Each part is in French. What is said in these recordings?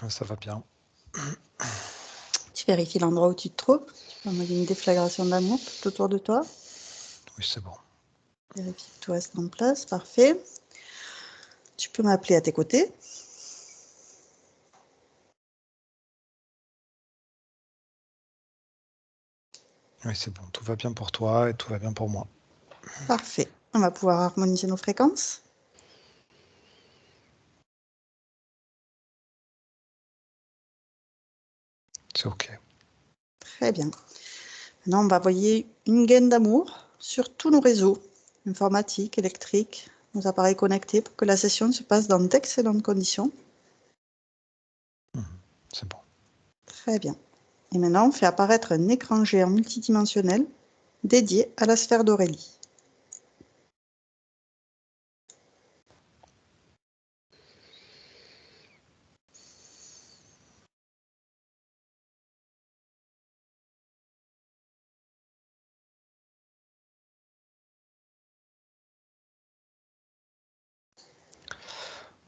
Ça va bien. Tu vérifies l'endroit où tu te trouves. On a une déflagration d'amour tout autour de toi. Oui, c'est bon. Vérifie que tout reste en place. Parfait. Tu peux m'appeler à tes côtés. Oui, c'est bon. Tout va bien pour toi et tout va bien pour moi. Parfait. On va pouvoir harmoniser nos fréquences. C'est OK. Très bien. Maintenant, on va envoyer une gaine d'amour sur tous nos réseaux informatiques, électriques, nos appareils connectés pour que la session se passe dans d'excellentes conditions. C'est bon. Très bien. Et maintenant, on fait apparaître un écran géant multidimensionnel dédié à la sphère d'Aurélie.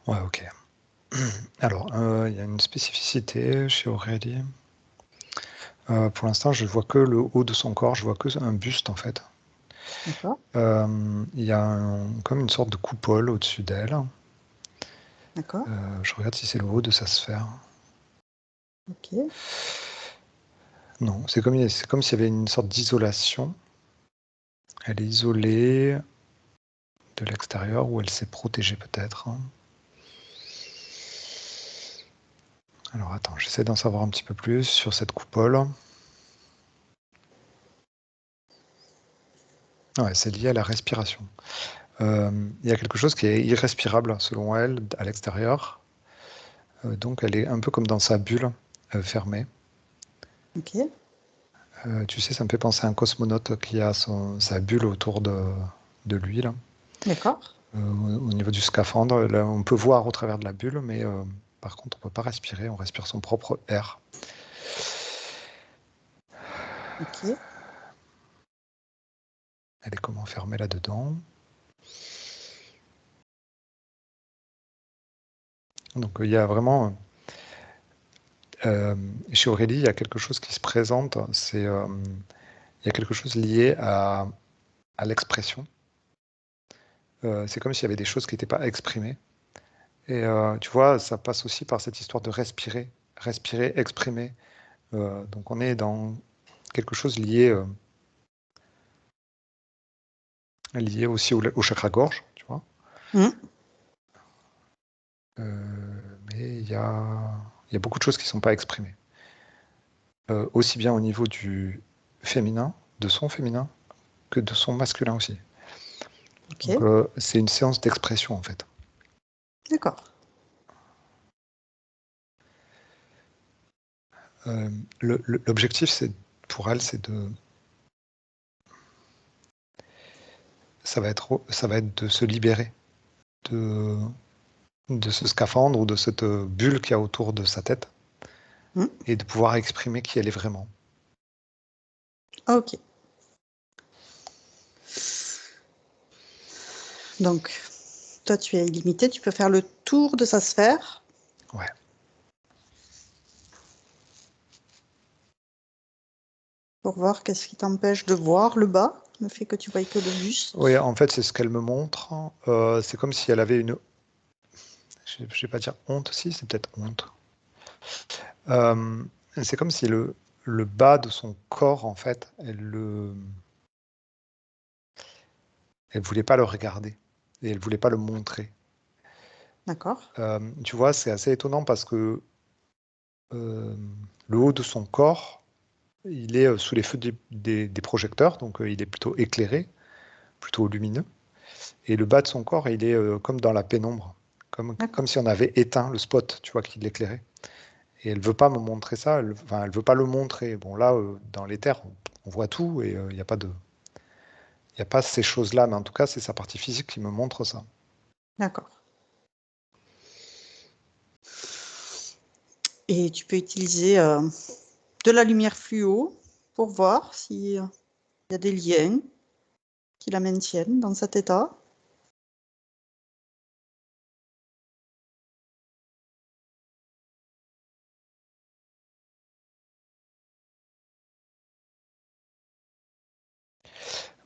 Ouais, OK. Alors, il y a une spécificité chez Aurélie. Pour l'instant, je vois que le haut de son corps, je vois que un buste, en fait. D'accord. Il y a comme une sorte de coupole au-dessus d'elle. D'accord. Je regarde si c'est le haut de sa sphère. OK. Non, c'est comme s'il y avait une sorte d'isolation. Elle est isolée de l'extérieur ou elle s'est protégée peut-être, hein. Alors attends, j'essaie d'en savoir un petit peu plus sur cette coupole. Ouais, c'est lié à la respiration. Il y a quelque chose qui est irrespirable selon elle à l'extérieur. Donc elle est un peu comme dans sa bulle fermée. OK. Tu sais, ça me fait penser à un cosmonaute qui a sa bulle autour de lui, là. D'accord. Au niveau du scaphandre, là, on peut voir au travers de la bulle, mais par contre, on ne peut pas respirer, on respire son propre air. OK. Elle est comment fermée là-dedans. Donc il y a vraiment, chez Aurélie, il y a quelque chose qui se présente, il y a quelque chose lié à l'expression. C'est comme s'il y avait des choses qui n'étaient pas exprimées et tu vois, ça passe aussi par cette histoire de respirer, respirer, exprimer. Donc on est dans quelque chose lié aussi au chakra gorge, tu vois? Mmh. Mais il y a beaucoup de choses qui ne sont pas exprimées. Aussi bien au niveau du féminin, de son féminin, que de son masculin aussi. Donc OK. c'est une séance d'expression en fait. D'accord. L'objectif pour elle, ça va être de se libérer de ce scaphandre ou de cette bulle qu'il y a autour de sa tête Mmh. et de pouvoir exprimer qui elle est vraiment. OK. Donc, toi, tu es illimité, tu peux faire le tour de sa sphère. Ouais. Pour voir qu'est-ce qui t'empêche de voir le bas, le fait que tu voyes que le Oui, buste. en fait, c'est ce qu'elle me montre. C'est comme si elle avait je vais pas dire honte, si, c'est peut-être honte. C'est comme si le bas de son corps, en fait, elle voulait pas le regarder et elle voulait pas le montrer. D'accord. Tu vois, c'est assez étonnant parce que le haut de son corps, il est sous les feux des projecteurs, donc il est plutôt éclairé, plutôt lumineux. Et le bas de son corps, il est comme dans la pénombre, comme D'accord. si on avait éteint le spot, tu vois, qui l'éclairait. Et elle veut pas me montrer ça, elle veut pas le montrer. Bon, là, dans l'éther, on voit tout et il n'y a pas il y a pas ces choses-là, mais en tout cas, c'est sa partie physique qui me montre ça. D'accord. Et tu peux utiliser de la lumière fluo pour voir s'il y a des liens qui la maintiennent dans cet état.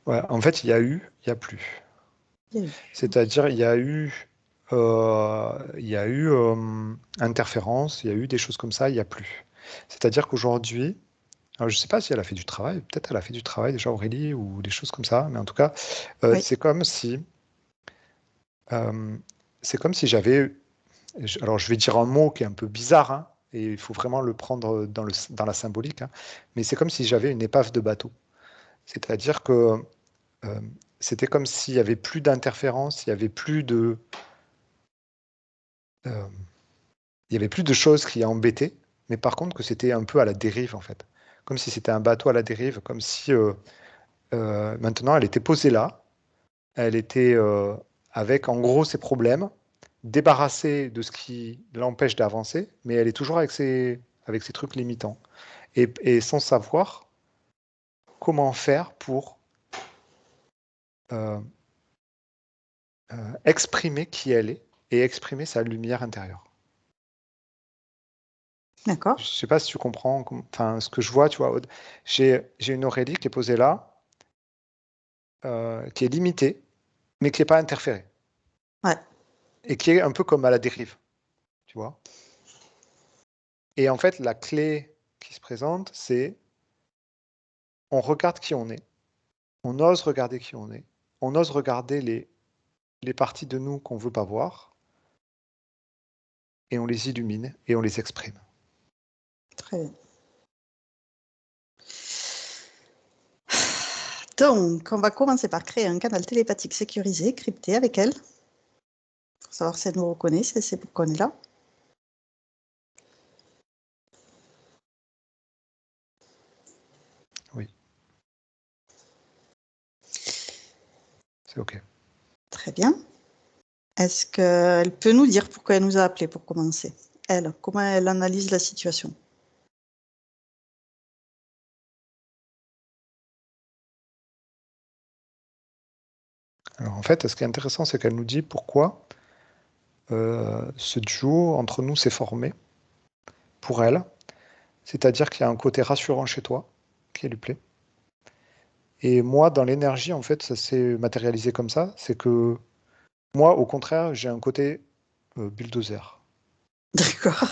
Ouais, en fait, il y a eu, il n'y a plus. Il y a eu. C'est-à-dire, il y a eu interférence, il y a eu des choses comme ça, il n'y a plus. C'est-à-dire qu'aujourd'hui, alors je ne sais pas si elle a fait du travail, peut-être elle a fait du travail déjà, Aurélie, ou des choses comme ça, mais en tout cas, Oui, euh, c'est comme si j'avais, alors je vais dire un mot qui est un peu bizarre, hein, et il faut vraiment le prendre dans la symbolique, hein, mais c'est comme si j'avais une épave de bateau. C'est-à-dire que euh, c'était comme s'il n'y avait plus d'interférence, il n'y avait plus euh, il y avait plus de choses qui embêtaient, mais par contre que c'était un peu à la dérive en fait. Comme si c'était un bateau à la dérive, comme si maintenant elle était posée là, elle était avec en gros ses problèmes, débarrassée de ce qui l'empêche d'avancer, mais elle est toujours avec ses trucs limitants. Et sans savoir comment faire pour euh, exprimer qui elle est et exprimer sa lumière intérieure. Je d'accord. sais pas si tu comprends, enfin, ce que je vois, tu vois, Aude. J'ai une Aurélie qui est posée là, qui est limitée, mais qui n'est pas interférée. Ouais, Et qui est un peu comme à la dérive, tu vois. Et en fait, la clé qui se présente, c'est on regarde qui on est, on ose regarder qui on est, on ose regarder les parties de nous qu'on ne veut pas voir, et on les illumine et on les exprime. très bien. Donc, on va commencer par créer un canal télépathique sécurisé, crypté avec elle, pour savoir si elle nous reconnaît, si elle sait pourquoi on est là. Oui, c'est OK. Très bien. Est-ce qu'elle peut nous dire pourquoi elle nous a appelés pour commencer? Elle, comment elle analyse la situation? Alors en fait, ce qui est intéressant, c'est qu'elle nous dit pourquoi ce duo entre nous s'est formé pour elle. C'est-à-dire qu'il y a un côté rassurant chez toi qui lui plaît. Et moi, dans l'énergie, en fait, ça s'est matérialisé comme ça. C'est que moi, au contraire, j'ai un côté bulldozer. D'accord.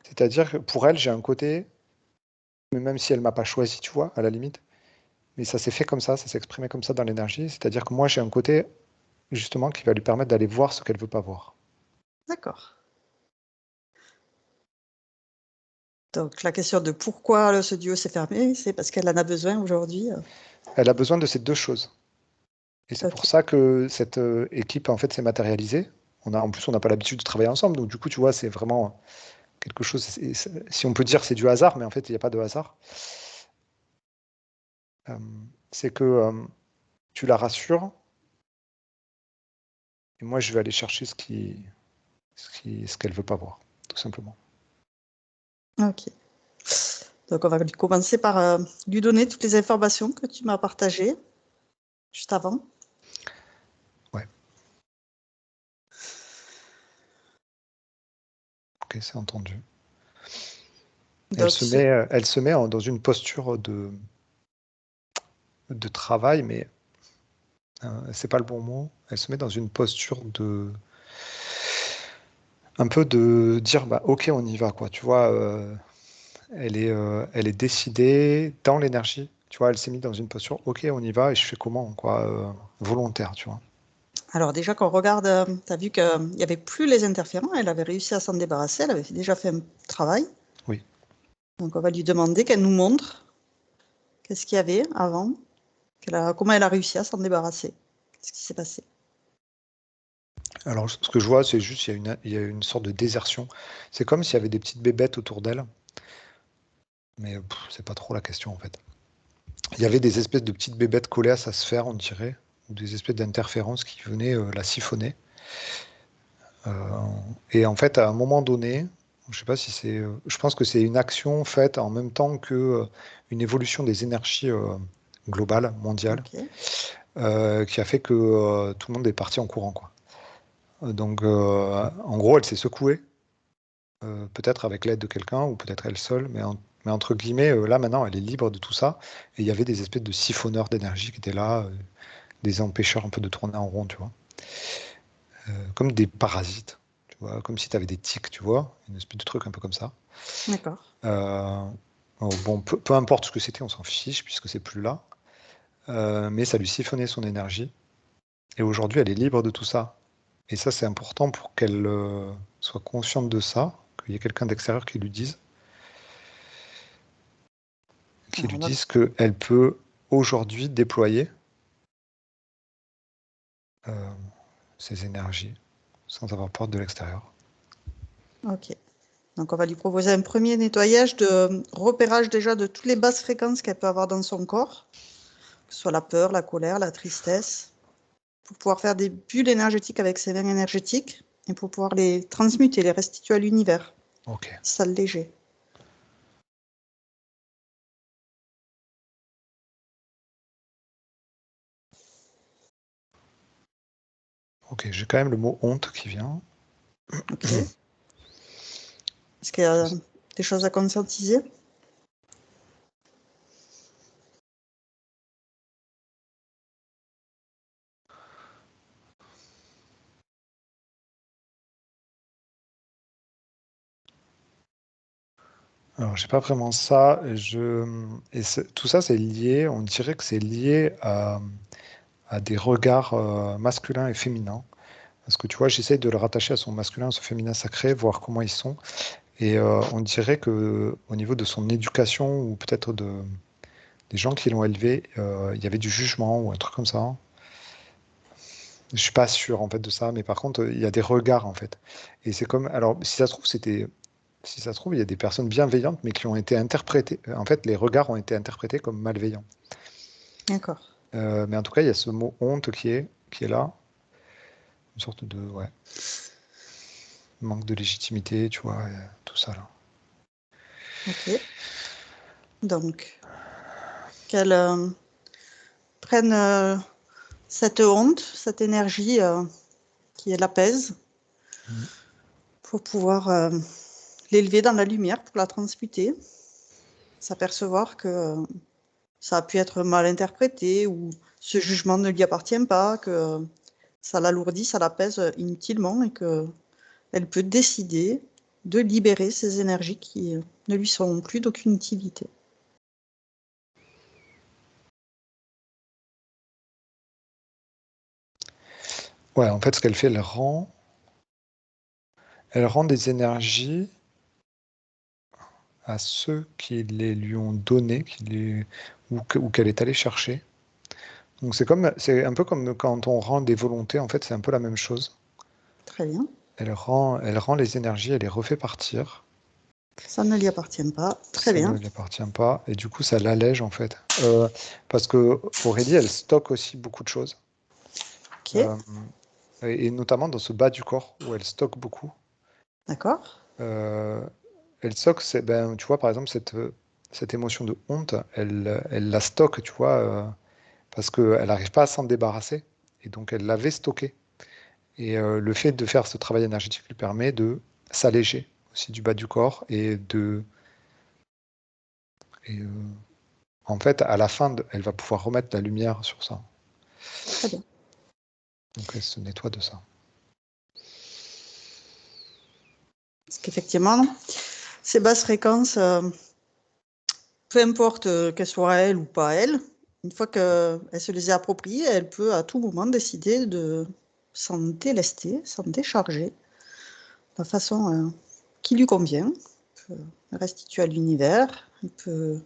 C'est-à-dire que pour elle, j'ai un côté, mais même si elle m'a pas choisi, tu vois, à la limite, mais ça s'est fait comme ça s'est exprimé comme ça dans l'énergie. C'est-à-dire que moi, j'ai un côté, justement, qui va lui permettre d'aller voir ce qu'elle veut pas voir. D'accord. Donc, la question de pourquoi ce duo s'est fermé, c'est parce qu'elle en a besoin aujourd'hui. Elle a besoin de ces deux choses. Et c'est pour Ok. ça que cette équipe, en fait, s'est matérialisée. En plus, on n'a pas l'habitude de travailler ensemble. Donc, du coup, tu vois, c'est vraiment quelque chose. Si on peut dire c'est du hasard, mais en fait, il n'y a pas de hasard. Euh, c'est que tu la rassures. Et moi, je vais aller chercher ce qu'elle veut pas voir, tout simplement. Ok. Donc, on va commencer par lui donner toutes les informations que tu m'as partagées juste avant. Ouais. Ok, c'est entendu. Donc, Elle se met dans une posture de travail, mais c'est pas le bon mot. Elle se met dans une posture un peu de dire, bah, ok, on y va, quoi. Tu vois, elle est décidée dans l'énergie. Tu vois, elle s'est mise dans une posture, ok, on y va, et je fais comment, quoi, volontaire, tu vois. alors déjà, quand on regarde, tu as vu qu'il n'y avait plus les interférents, elle avait réussi à s'en débarrasser, elle avait déjà fait un travail. Oui. Donc, on va lui demander qu'elle nous montre qu'est-ce qu'il y avait avant, comment elle a réussi à s'en débarrasser, qu'est-ce qui s'est passé. Alors, ce que je vois, c'est juste, il y a une sorte de désertion. C'est comme s'il y avait des petites bébêtes autour d'elle, mais c'est pas trop la question, en fait. Il y avait des espèces de petites bébêtes collées à sa sphère, on dirait, ou des espèces d'interférences qui venaient la siphonner. Euh, et en fait, à un moment donné, je sais pas si c'est, je pense que c'est une action faite en même temps que une évolution des énergies globales, mondiales, Ok. qui a fait que tout le monde est parti en courant, quoi. Donc, en gros, elle s'est secouée peut-être avec l'aide de quelqu'un, ou peut-être elle seule, mais entre guillemets, là maintenant, elle est libre de tout ça. Et il y avait des espèces de siphonneurs d'énergie qui étaient là, des empêcheurs un peu de tourner en rond, tu vois. Comme des parasites, tu vois, comme si tu avais des tiques, tu vois, une espèce de truc un peu comme ça. D'accord. Bon, peu importe ce que c'était, on s'en fiche, puisque c'est plus là. Mais ça lui siphonnait son énergie. Et aujourd'hui, elle est libre de tout ça. Et ça, c'est important pour qu'elle soit consciente de ça, qu'il y ait quelqu'un d'extérieur qui lui dise, Alors là, qu'elle peut aujourd'hui déployer ses énergies sans avoir peur de l'extérieur. ok. Donc, on va lui proposer un premier nettoyage de repérage déjà de toutes les basses fréquences qu'elle peut avoir dans son corps, que ce soit la peur, la colère, la tristesse, pour pouvoir faire des bulles énergétiques avec ses veines énergétiques et pour pouvoir les transmuter, les restituer à l'univers. Ok. Ça léger. Ok, j'ai quand même le mot honte qui vient. Ok. Est-ce qu'il y a des choses à conscientiser? Alors, j'ai pas vraiment ça. Tout ça, c'est lié, on dirait que c'est lié à des regards masculins et féminins. Parce que tu vois, j'essaye de le rattacher à son masculin, à son féminin sacré, voir comment ils sont. Et on dirait que au niveau de son éducation, ou peut-être des gens qui l'ont élevé, il y avait du jugement ou un truc comme ça. Je suis pas sûr en fait de ça, mais par contre, il y a des regards en fait. Et c'est comme, alors, si ça se trouve, il y a des personnes bienveillantes, mais qui ont été interprétées. En fait, les regards ont été interprétés comme malveillants. D'accord. Mais en tout cas, il y a ce mot honte qui est là, une sorte de, ouais, manque de légitimité, tu vois, tout ça là. Ok. Donc, qu'elle prenne cette honte, cette énergie qui l'apaise Mm. pour pouvoir l'élever dans la lumière, pour la transmuter, s'apercevoir que ça a pu être mal interprété ou ce jugement ne lui appartient pas, que ça l'alourdit, ça l'apaise inutilement et que elle peut décider de libérer ces énergies qui ne lui sont plus d'aucune utilité. Ouais, en fait, ce qu'elle fait, elle rend des énergies à ceux qui les lui ont données, ou qu'elle est allée chercher. Donc c'est un peu comme quand on rend des volontés, en fait, c'est un peu la même chose. Très bien. Elle rend les énergies, elle les refait partir. Ça ne lui appartient pas. Très Ça ne bien. lui appartient pas. Et du coup, ça l'allège, en fait. Parce que Aurélie, elle stocke aussi beaucoup de choses. Ok. Euh, et notamment dans ce bas du corps, où elle stocke beaucoup. D'accord. Euh, elle stocke, ben, tu vois, par exemple, cette émotion de honte, elle la stocke, tu vois, parce qu'elle n'arrive pas à s'en débarrasser. Et donc, elle l'avait stockée. Et le fait de faire ce travail énergétique lui permet de s'alléger aussi du bas du corps et en fait, à la fin, elle va pouvoir remettre la lumière sur ça. Très bien. Donc, elle se nettoie de ça. Parce qu'effectivement, ces basses fréquences, peu importe qu'elles soient elle ou pas elle, une fois qu'elle se les est appropriées, elle peut à tout moment décider de s'en délester, s'en décharger de la façon qui lui convient. Elle peut le restituer à l'univers, elle peut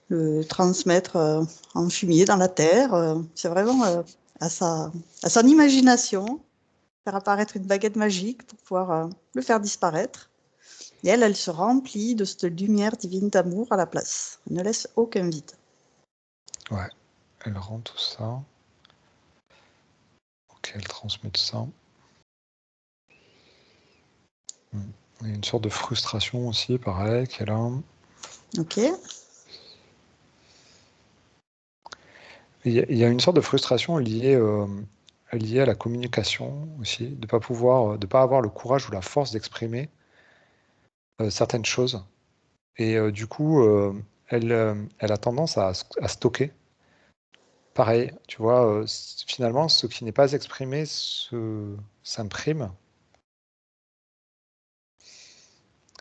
le transmettre en fumier dans la terre. C'est vraiment à son imagination, faire apparaître une baguette magique pour pouvoir le faire disparaître. Et elle se remplit de cette lumière divine d'amour à la place. Elle ne laisse aucun vide. Ouais, elle rend tout ça. Ok, elle transmute ça. Il y a une sorte de frustration aussi, pareil, qui est là. Ok. Il y a une sorte de frustration liée à la communication aussi, de pas avoir le courage ou la force d'exprimer. certaines choses. Et du coup, elle a tendance à stocker. Pareil, tu vois, finalement, ce qui n'est pas exprimé s'imprime.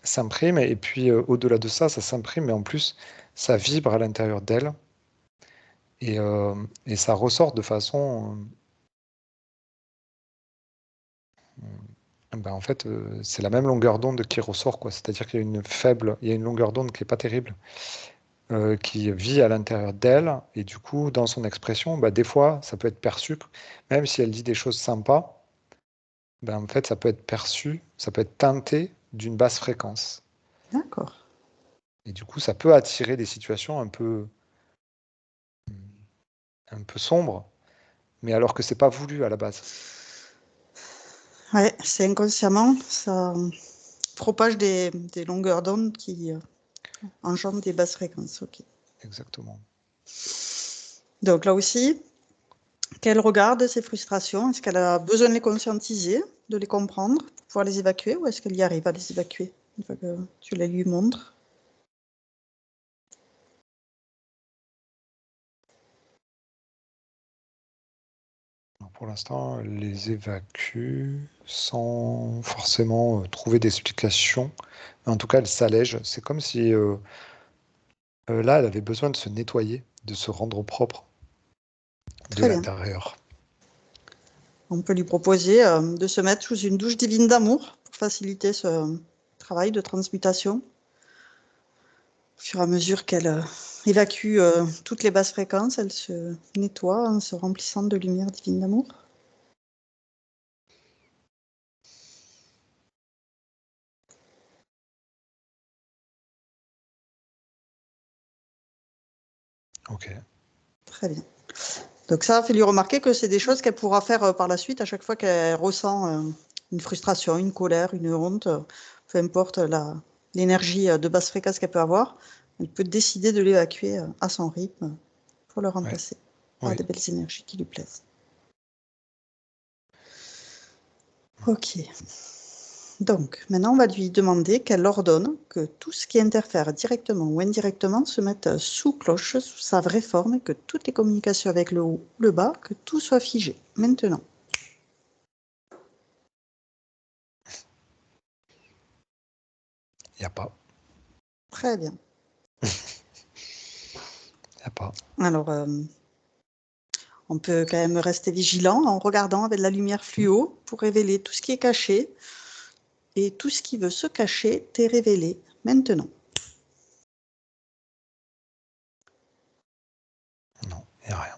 S'imprime, et puis au-delà de ça, ça s'imprime, mais en plus, ça vibre à l'intérieur d'elle. Et ça ressort de façon. Ben, en fait, c'est la même longueur d'onde qui ressort, quoi. C'est-à-dire qu'il y a il y a une longueur d'onde qui est pas terrible, qui vit à l'intérieur d'elle, et du coup, dans son expression, bah, des fois, ça peut être perçu, même si elle dit des choses sympas, ben, en fait, ça peut être perçu, ça peut être teinté d'une basse fréquence. D'accord. Et du coup, ça peut attirer des situations un peu sombres, mais alors que c'est pas voulu à la base. Ouais, c'est inconsciemment, ça propage des longueurs d'onde qui engendrent des basses fréquences. Ok. Exactement. Donc là aussi, qu'elle regarde ses frustrations. Est-ce qu'elle a besoin de les conscientiser, de les comprendre pour pouvoir les évacuer, ou est-ce qu'elle y arrive à les évacuer une fois que tu les lui montres? Alors, pour l'instant, elle les évacue sans forcément trouver d'explication. En tout cas, elle s'allège. C'est comme si là, elle avait besoin de se nettoyer, de se rendre propre de Très bien. l'intérieur. On peut lui proposer de se mettre sous une douche divine d'amour pour faciliter ce travail de transmutation. Au fur et à mesure qu'elle évacue toutes les basses fréquences, elle se nettoie en se remplissant de lumière divine d'amour. Ok. Très bien. Donc ça fait lui remarquer que c'est des choses qu'elle pourra faire par la suite à chaque fois qu'elle ressent une frustration, une colère, une honte, peu importe l'énergie de basse fréquence qu'elle peut avoir, elle peut décider de l'évacuer à son rythme pour le Ouais. remplacer par Oui. des belles énergies qui lui plaisent. Ok. Donc, maintenant, on va lui demander qu'elle ordonne que tout ce qui interfère directement ou indirectement se mette sous cloche, sous sa vraie forme, et que toutes les communications avec le haut ou le bas, que tout soit figé. Maintenant. Il n'y a pas. Très bien. Il n'y a pas. Alors, on peut quand même rester vigilant en regardant avec de la lumière fluo pour révéler tout ce qui est caché. Et tout ce qui veut se cacher t'est révélé maintenant. Non, il n'y a rien.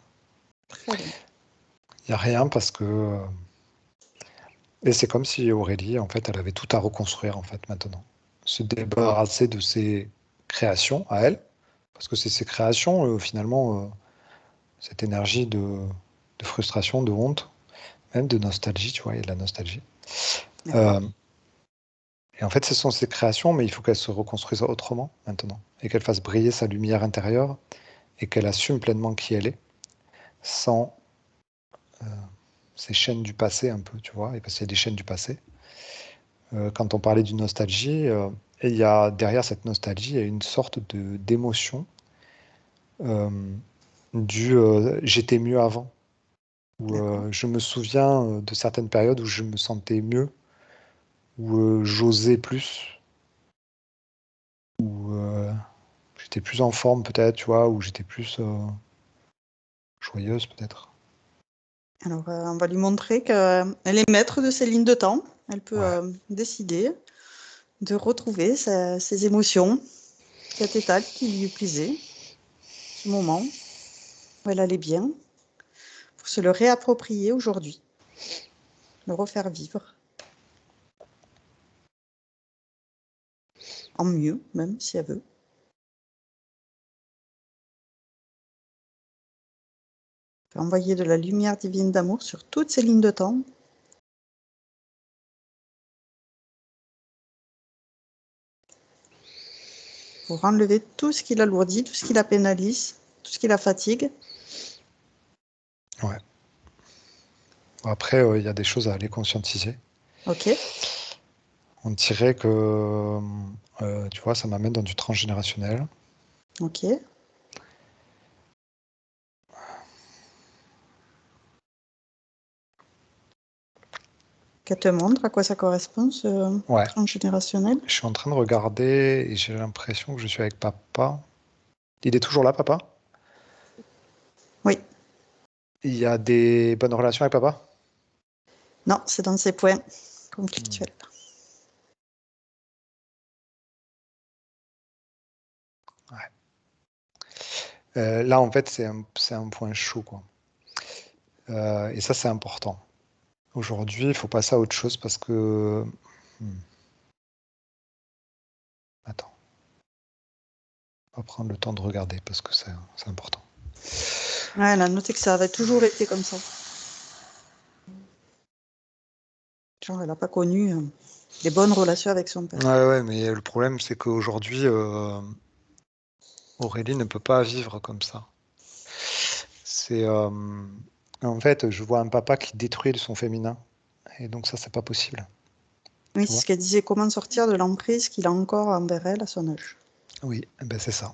Très bien. Il n'y a rien parce que. Et c'est comme si Aurélie, en fait, elle avait tout à reconstruire, en fait, maintenant. Se débarrasser de ses créations à elle, parce que c'est ses créations, finalement, cette énergie de frustration, de honte, même de nostalgie, tu vois, il y a de la nostalgie. D'accord. Euh, et en fait, ce sont ses créations, mais il faut qu'elle se reconstruise autrement, maintenant, et qu'elle fasse briller sa lumière intérieure, et qu'elle assume pleinement qui elle est, sans ces chaînes du passé, un peu, tu vois, et parce qu'il y a des chaînes du passé. Quand on parlait d'une nostalgie, et il y a derrière cette nostalgie, il y a une sorte d'émotion euh, du j'étais mieux avant, où D'accord. je me souviens de certaines périodes où je me sentais mieux, où j'osais plus, où j'étais plus en forme peut-être, tu vois, où j'étais plus joyeuse peut-être. Alors, on va lui montrer qu'elle est maître de ses lignes de temps. Elle peut Ouais, décider de retrouver ses émotions, cet état qui lui plaisait, ce moment où elle allait bien, pour se le réapproprier aujourd'hui, le refaire vivre, en mieux même si elle veut. Envoyer de la lumière divine d'amour sur toutes ces lignes de temps. Pour enlever tout ce qui l'alourdit, tout ce qui la pénalise, tout ce qui la fatigue. ouais. Bon, après, il y a des choses à aller conscientiser. Ok. On dirait que, tu vois, ça m'amène dans du transgénérationnel. Ok. Qu'elle te montre à quoi ça correspond, ce Ouais, transgénérationnel? je suis en train de regarder et j'ai l'impression que je suis avec papa. Il est toujours là, papa? Oui. Il y a des bonnes relations avec papa? Non, c'est dans ces points conflictuels. Là, en fait, c'est un point chaud, quoi. Et ça, c'est important. Aujourd'hui, il faut passer à autre chose parce que... Attends. On va prendre le temps de regarder parce que c'est important. Ouais, elle a noté que ça avait toujours été comme ça. Genre, elle n'a pas connu des bonnes relations avec son père. Ouais, mais le problème, c'est qu'aujourd'hui, Aurélie ne peut pas vivre comme ça. C'est... en fait, je vois un papa qui détruit son féminin. Et donc ça, c'est pas possible. Oui, Tu c'est vois? ce qu'elle disait, comment sortir de l'emprise qu'il a encore envers elle à son âge. Oui, eh ben c'est ça.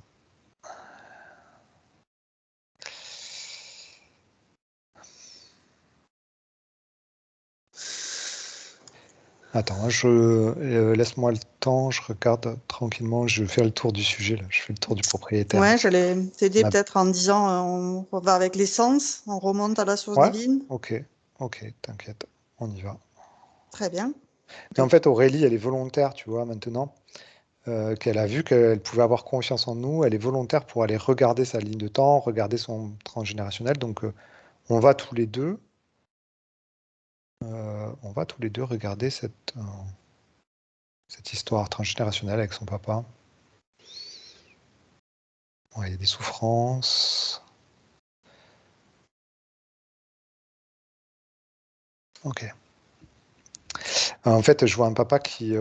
Attends, laisse-moi le temps, je regarde tranquillement, je fais le tour du sujet, là. Je fais le tour du propriétaire. Ouais, j'allais t'aider Ma- peut-être en disant on va avec l'essence, on remonte à la source Ouais, divine. ok, t'inquiète, on y va. Très bien. Mais en Donc, fait, Aurélie, elle est volontaire, tu vois, maintenant, qu'elle a vu qu'elle pouvait avoir confiance en nous, elle est volontaire pour aller regarder sa ligne de temps, regarder son transgénérationnel. Donc, on va tous les deux, regarder cette histoire transgénérationnelle avec son papa. Ouais, il y a des souffrances. Ok. En fait, je vois un papa qui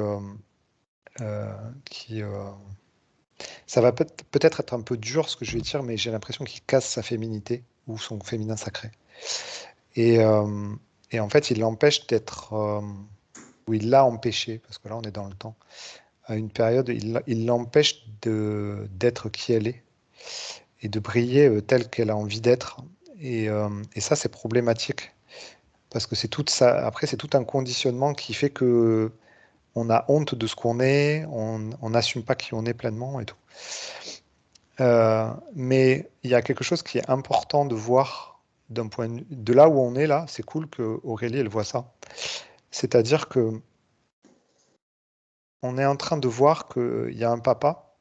ça va peut-être être un peu dur ce que je vais dire, mais j'ai l'impression qu'il casse sa féminité ou son féminin sacré. Et, euh, et en fait, il l'empêche d'être, ou il l'a empêché, parce que là, on est dans le temps, à une période, il l'empêche d'être qui elle est et de briller telle qu'elle a envie d'être. Et ça, c'est problématique, parce que c'est tout ça. Après, c'est tout un conditionnement qui fait que on a honte de ce qu'on est, on n'assume pas qui on est pleinement et tout. Mais il y a quelque chose qui est important de voir d'un point de là où on est là. C'est cool que Aurélie elle voit ça. C'est-à-dire que on est en train de voir qu'il y a un papa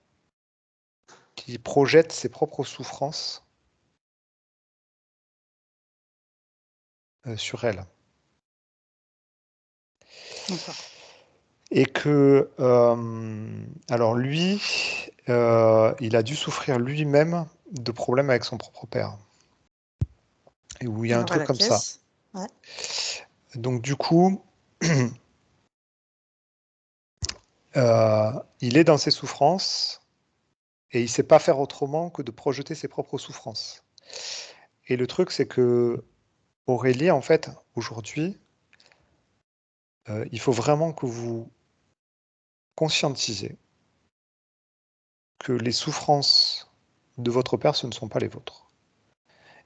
qui projette ses propres souffrances sur elle. d'accord. Et que, alors lui, il a dû souffrir lui-même de problèmes avec son propre père. Et où il y a un Alors, elle truc comme ça. acquiesce. Ouais. Donc du coup, il est dans ses souffrances et il ne sait pas faire autrement que de projeter ses propres souffrances. Et le truc, c'est que Aurélie, en fait, aujourd'hui, il faut vraiment que vous conscientisez que les souffrances de votre père, ce ne sont pas les vôtres.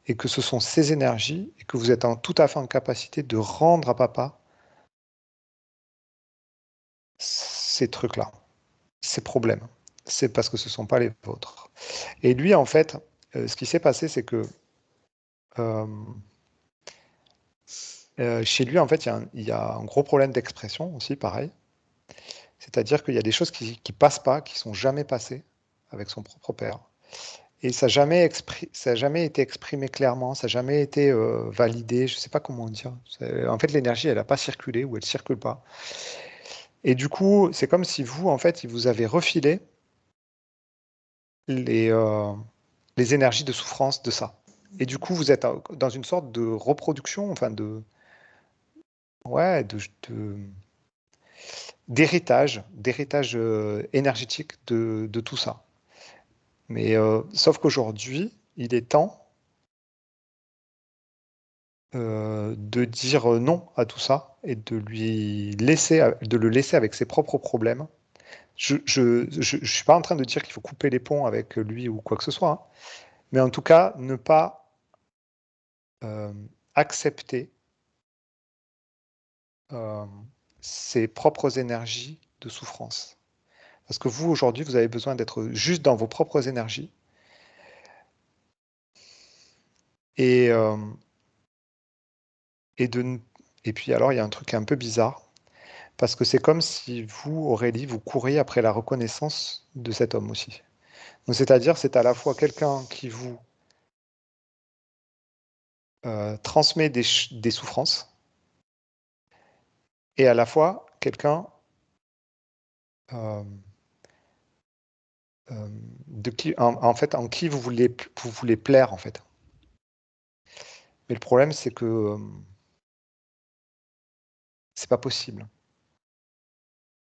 Et que ce sont ses énergies et que vous êtes tout à fait en capacité de rendre à papa ces trucs-là, ces problèmes. C'est parce que ce ne sont pas les vôtres. Et lui, en fait, ce qui s'est passé, c'est que euh, chez lui, en fait, il y a un gros problème d'expression aussi, pareil. C'est-à-dire qu'il y a des choses qui passent pas, qui sont jamais passées avec son propre père. Et ça n'a jamais été exprimé clairement, ça n'a jamais été validé, je ne sais pas comment dire. En fait, l'énergie, elle n'a pas circulé ou elle ne circule pas. Et du coup, c'est comme si vous, en fait, il vous avez refilé les, euh, les énergies de souffrance de ça. Et du coup, vous êtes dans une sorte de reproduction, enfin ouais, d'héritage énergétique de tout ça. Mais sauf qu'aujourd'hui, il est temps de dire non à tout ça et de le laisser avec ses propres problèmes. Je suis pas en train de dire qu'il faut couper les ponts avec lui ou quoi que ce soit, hein, mais en tout cas, ne pas accepter ses propres énergies de souffrance. Parce que vous, aujourd'hui, vous avez besoin d'être juste dans vos propres énergies. Et puis alors, il y a un truc qui est un peu bizarre, parce que c'est comme si vous, Aurélie, vous couriez après la reconnaissance de cet homme aussi. Donc, c'est-à-dire, c'est à la fois quelqu'un qui vous transmet des souffrances, et à la fois quelqu'un en qui vous voulez plaire, en fait. Mais le problème, c'est que c'est pas possible.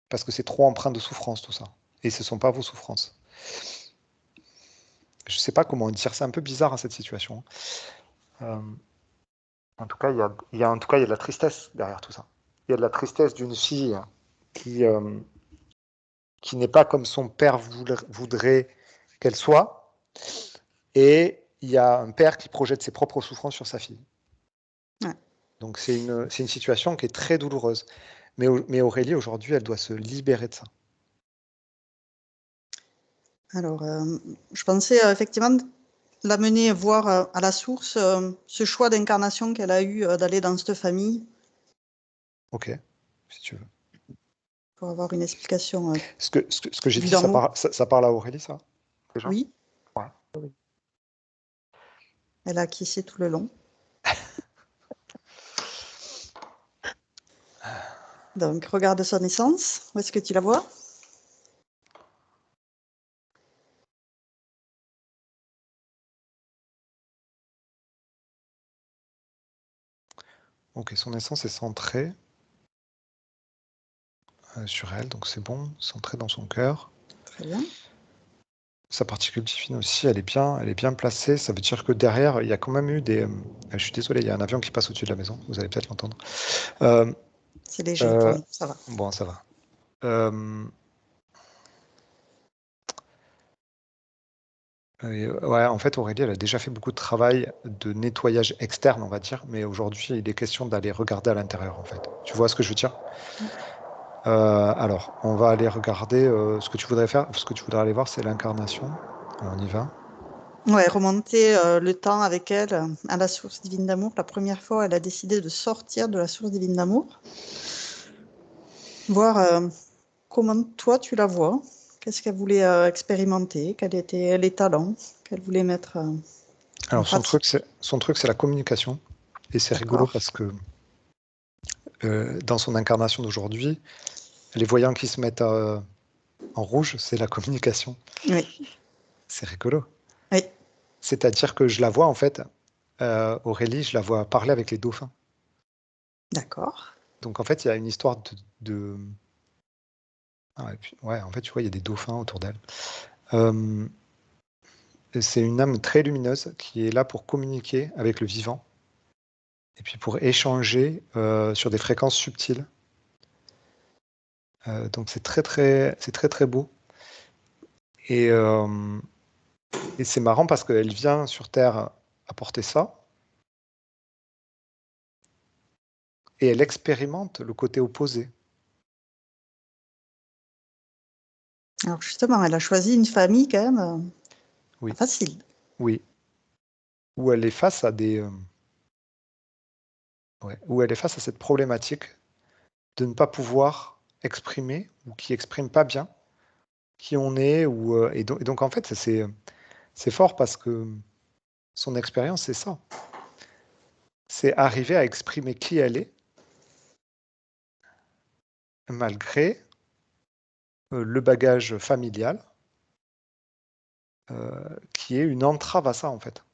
Parce que c'est trop empreint de souffrance, tout ça. Et ce ne sont pas vos souffrances. Je ne sais pas comment dire, c'est un peu bizarre, cette situation. En tout cas, il y a de la tristesse derrière tout ça. Il y a de la tristesse d'une fille qui n'est pas comme son père voudrait qu'elle soit. Et il y a un père qui projette ses propres souffrances sur sa fille. Ouais. Donc c'est une situation qui est très douloureuse. Mais Aurélie, aujourd'hui, elle doit se libérer de ça. Alors, je pensais effectivement l'amener voir à la source ce choix d'incarnation qu'elle a eu d'aller dans cette famille Ok, si tu veux. pour avoir une explication Ce que j'ai dit, évidemment. ça parle à Aurélie, ça, déjà? Oui, Ouais. Oui. elle a acquiescé tout le long. Donc, regarde sa naissance. Où est-ce que tu la vois? Ok, son essence est centrée sur elle, donc c'est bon, centrée dans son cœur. Très bien. Sa particule divine aussi, elle est bien placée. Ça veut dire que derrière, il y a quand même eu des. Je suis désolé, il y a un avion qui passe au-dessus de la maison. Vous allez peut-être l'entendre. C'est léger pour nous, ça va. Bon, ça va. Ouais, en fait, Aurélie, elle a déjà fait beaucoup de travail de nettoyage externe, on va dire, mais aujourd'hui, il est question d'aller regarder à l'intérieur, en fait. Tu vois ce que je veux dire? Alors, on va aller regarder ce que tu voudrais faire. Ce que tu voudrais aller voir, c'est l'incarnation. On y va. Ouais, remonter le temps avec elle à la source divine d'amour. La première fois, elle a décidé de sortir de la source divine d'amour. Voir comment toi, tu la vois. Qu'est-ce qu'elle voulait expérimenter, quels étaient les talents qu'elle voulait mettre en Alors, pratique. son truc, c'est la communication. Et c'est rigolo D'accord. parce que dans son incarnation d'aujourd'hui, les voyants qui se mettent en rouge, c'est la communication. Oui, C'est rigolo. oui, C'est-à-dire que je la vois, en fait, Aurélie, je la vois parler avec les dauphins. d'accord. Donc, en fait, il y a une histoire Ah, et puis, ouais, en fait, tu vois, il y a des dauphins autour d'elle. C'est une âme très lumineuse qui est là pour communiquer avec le vivant et puis pour échanger sur des fréquences subtiles. Donc c'est très très beau. Et, et c'est marrant parce qu'elle vient sur Terre apporter ça et elle expérimente le côté opposé. Alors justement, elle a choisi une famille quand même pas Oui, facile. oui. Où elle est face à où elle est face à cette problématique de ne pas pouvoir exprimer ou qui exprime pas bien qui on est et donc en fait c'est fort parce que son expérience c'est ça. C'est arriver à exprimer qui elle est malgré le bagage familial qui est une entrave à ça en fait.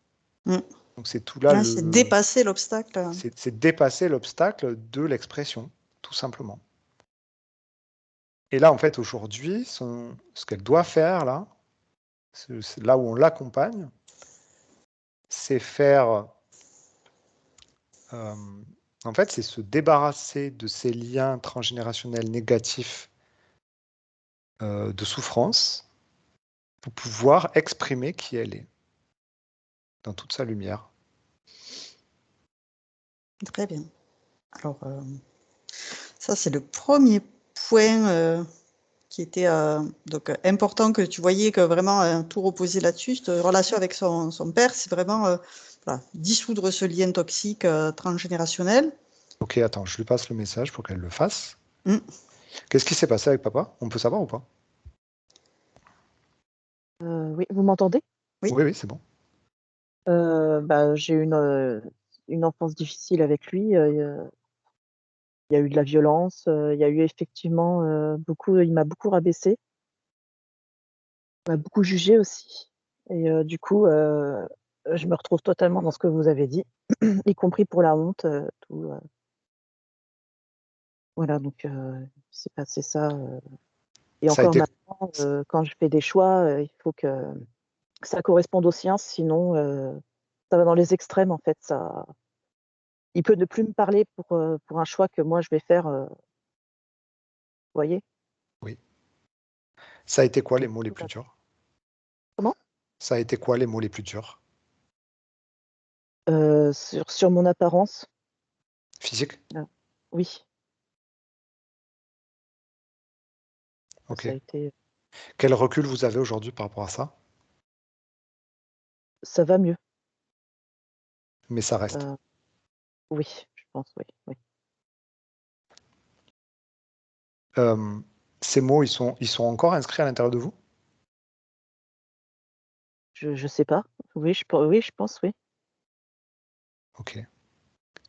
Mm. Donc c'est tout là Ouais, c'est dépasser l'obstacle. c'est dépasser l'obstacle de l'expression tout simplement. Et là en fait aujourd'hui ce qu'elle doit faire là, c'est là où on l'accompagne, c'est faire Euh, en fait, c'est se débarrasser de ces liens transgénérationnels négatifs de souffrance pour pouvoir exprimer qui elle est dans toute sa lumière. Très bien. Alors, ça, c'est le premier point qui était donc, important, que tu voyais que vraiment tout reposait là-dessus. Cette relation avec son père, c'est vraiment voilà, dissoudre ce lien toxique transgénérationnel. Ok, attends, je lui passe le message pour qu'elle le fasse. Mm. Qu'est-ce qui s'est passé avec papa? On peut savoir ou pas? Oui, vous m'entendez? Oui. Oui, oui, c'est bon. J'ai eu une enfance difficile avec lui. Il y a eu de la violence. Il y a eu effectivement il m'a beaucoup rabaissé. Il m'a beaucoup jugé aussi. Et du coup, je me retrouve totalement dans ce que vous avez dit, y compris pour la honte. Tout, voilà, donc il s'est passé ça. Et Ça a encore été, maintenant, quand je fais des choix, il faut que ça corresponde aux siens, sinon ça va dans les extrêmes en fait. Il peut ne plus me parler pour un choix que moi je vais faire, vous voyez? oui. Ça a été quoi les Donc mots les tout plus va durs? comment? Ça a été quoi les mots les plus durs? Sur mon apparence, Physique? oui, Ok. ça a été Quel recul vous avez aujourd'hui par rapport à ça? ça va mieux. Mais ça reste. Heu, oui, je pense, oui, oui. Euh, ces mots, ils sont encore inscrits à l'intérieur de vous? Je sais pas. Oui, je pense, oui. Ok.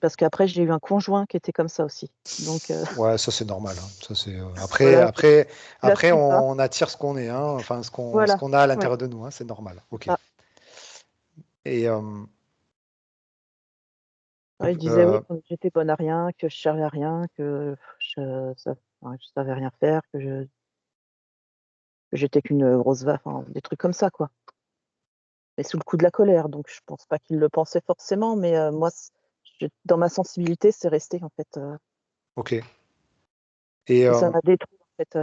Parce qu'après j'ai eu un conjoint qui était comme ça aussi. Donc Ouais, ça c'est normal, hein. Ça c'est voilà, je après l'assume pas. on attire ce qu'on est, hein. Enfin ce Voilà, qu'on a à ouais, l'intérieur de nous, hein, c'est normal. Ok. ça. Et Ouais, il disait, oui, que j'étais bonne à rien, que je servais à rien, je savais rien faire, que j'étais qu'une grosse va enfin des trucs comme ça, quoi. Mais sous le coup de la colère, donc je pense pas qu'il le pensait forcément, mais moi, dans ma sensibilité, c'est resté en fait, ok. Et et ça m'a détruit en fait.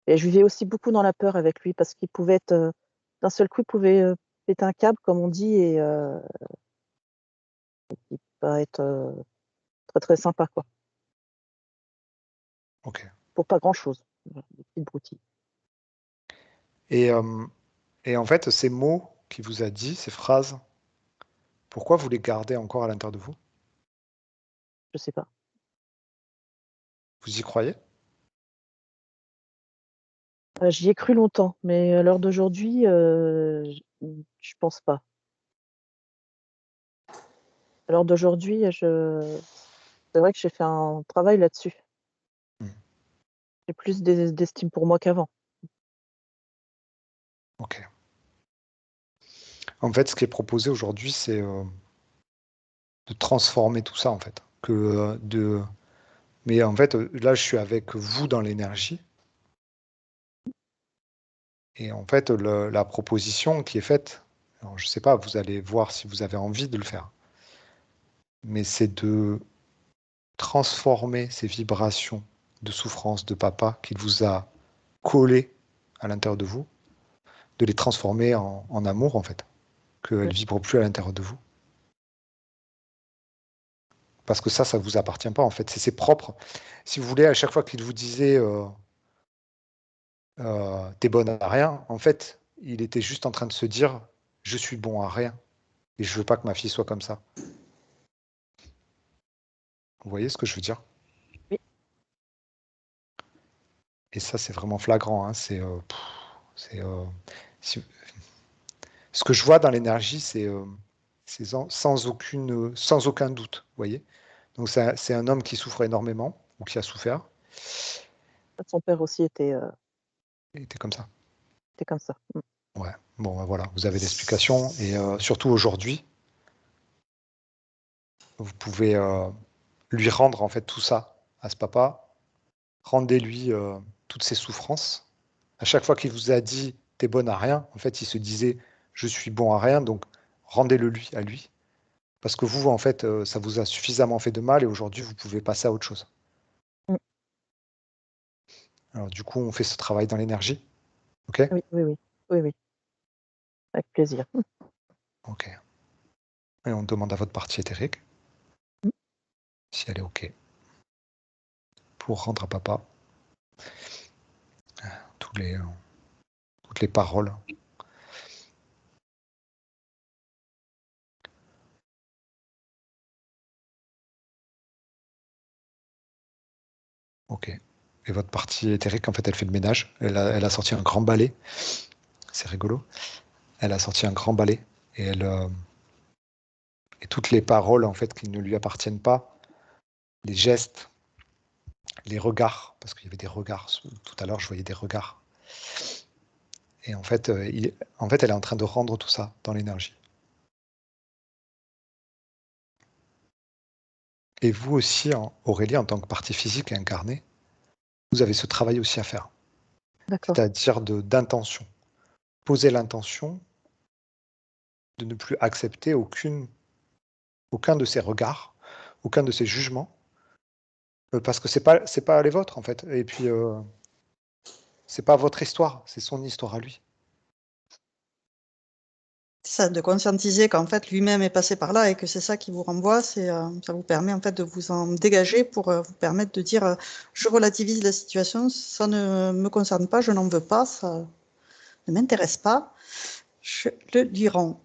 Et je vivais aussi beaucoup dans la peur avec lui parce qu'il pouvait être, d'un seul coup, il pouvait péter un câble, comme on dit, et pas être très très sympa, quoi, ok. pour pas grand chose. Voilà, des petites broutilles. Et, et en fait, ces mots qu'il vous a dit, ces phrases, pourquoi vous les gardez encore à l'intérieur de vous? Je sais pas. Vous y croyez? J'y ai cru longtemps, mais à l'heure d'aujourd'hui, je pense pas. À l'heure d'aujourd'hui, c'est vrai que j'ai fait un travail là-dessus. Hmm. J'ai plus d'estime pour moi qu'avant. Ok. En fait, ce qui est proposé aujourd'hui, c'est de transformer tout ça, en fait. Mais en fait, là, je suis avec vous dans l'énergie. Et en fait, la proposition qui est faite, alors, je ne sais pas, vous allez voir si vous avez envie de le faire, mais c'est de transformer ces vibrations de souffrance de papa qu'il vous a collées à l'intérieur de vous, de les transformer en amour, en fait, qu'elles Mmh. ne vibrent plus à l'intérieur de vous. Parce que ça ne vous appartient pas, en fait, c'est ses propres. Si vous voulez, à chaque fois qu'il vous disait t'es bonne à rien, en fait, il était juste en train de se dire je suis bon à rien et je veux pas que ma fille soit comme ça. Vous voyez ce que je veux dire? Oui, Et ça, c'est vraiment flagrant, hein. C'est, si- Ce que je vois dans l'énergie, c'est sans aucun doute. Vous voyez? Donc, c'est un homme qui souffre énormément ou qui a souffert. son père aussi Il était comme ça. était comme ça. Mmh. Ouais. Bon, ben voilà, vous avez l'explication. Et surtout aujourd'hui, vous pouvez lui rendre en fait tout ça à ce papa. Rendez-lui toutes ses souffrances. À chaque fois qu'il vous a dit t'es bonne à rien, en fait, il se disait je suis bon à rien, donc rendez-le lui à lui. Parce que vous, en fait, ça vous a suffisamment fait de mal et aujourd'hui, vous pouvez passer à autre chose. Mm. Alors, du coup, on fait ce travail dans l'énergie. OK? Oui, oui, oui. Oui, oui. Avec plaisir. OK. Et on demande à votre partie éthérique Mm. si elle est OK pour rendre à papa tous les, toutes les paroles. OK. Et votre partie éthérique, en fait, elle fait le ménage. Elle a sorti un grand balai. C'est rigolo. Elle a sorti un grand balai et et toutes les paroles, en fait, qui ne lui appartiennent pas, les gestes, les regards, parce qu'il y avait des regards. Tout à l'heure, je voyais des regards. Et en fait, elle est en train de rendre tout ça dans l'énergie. Et vous aussi, Aurélie, en tant que partie physique et incarnée, vous avez ce travail aussi à faire. D'accord. C'est-à-dire d'intention. Poser l'intention de ne plus accepter aucun de ces regards, aucun de ces jugements, parce que c'est pas les vôtres, en fait. Et puis, c'est pas votre histoire, c'est son histoire à lui. C'est ça, de conscientiser qu'en fait, lui-même est passé par là et que c'est ça qui vous renvoie, ça vous permet en fait de vous en dégager pour vous permettre de dire je relativise la situation, ça ne me concerne pas, je n'en veux pas, ça ne m'intéresse pas, je le lui rends.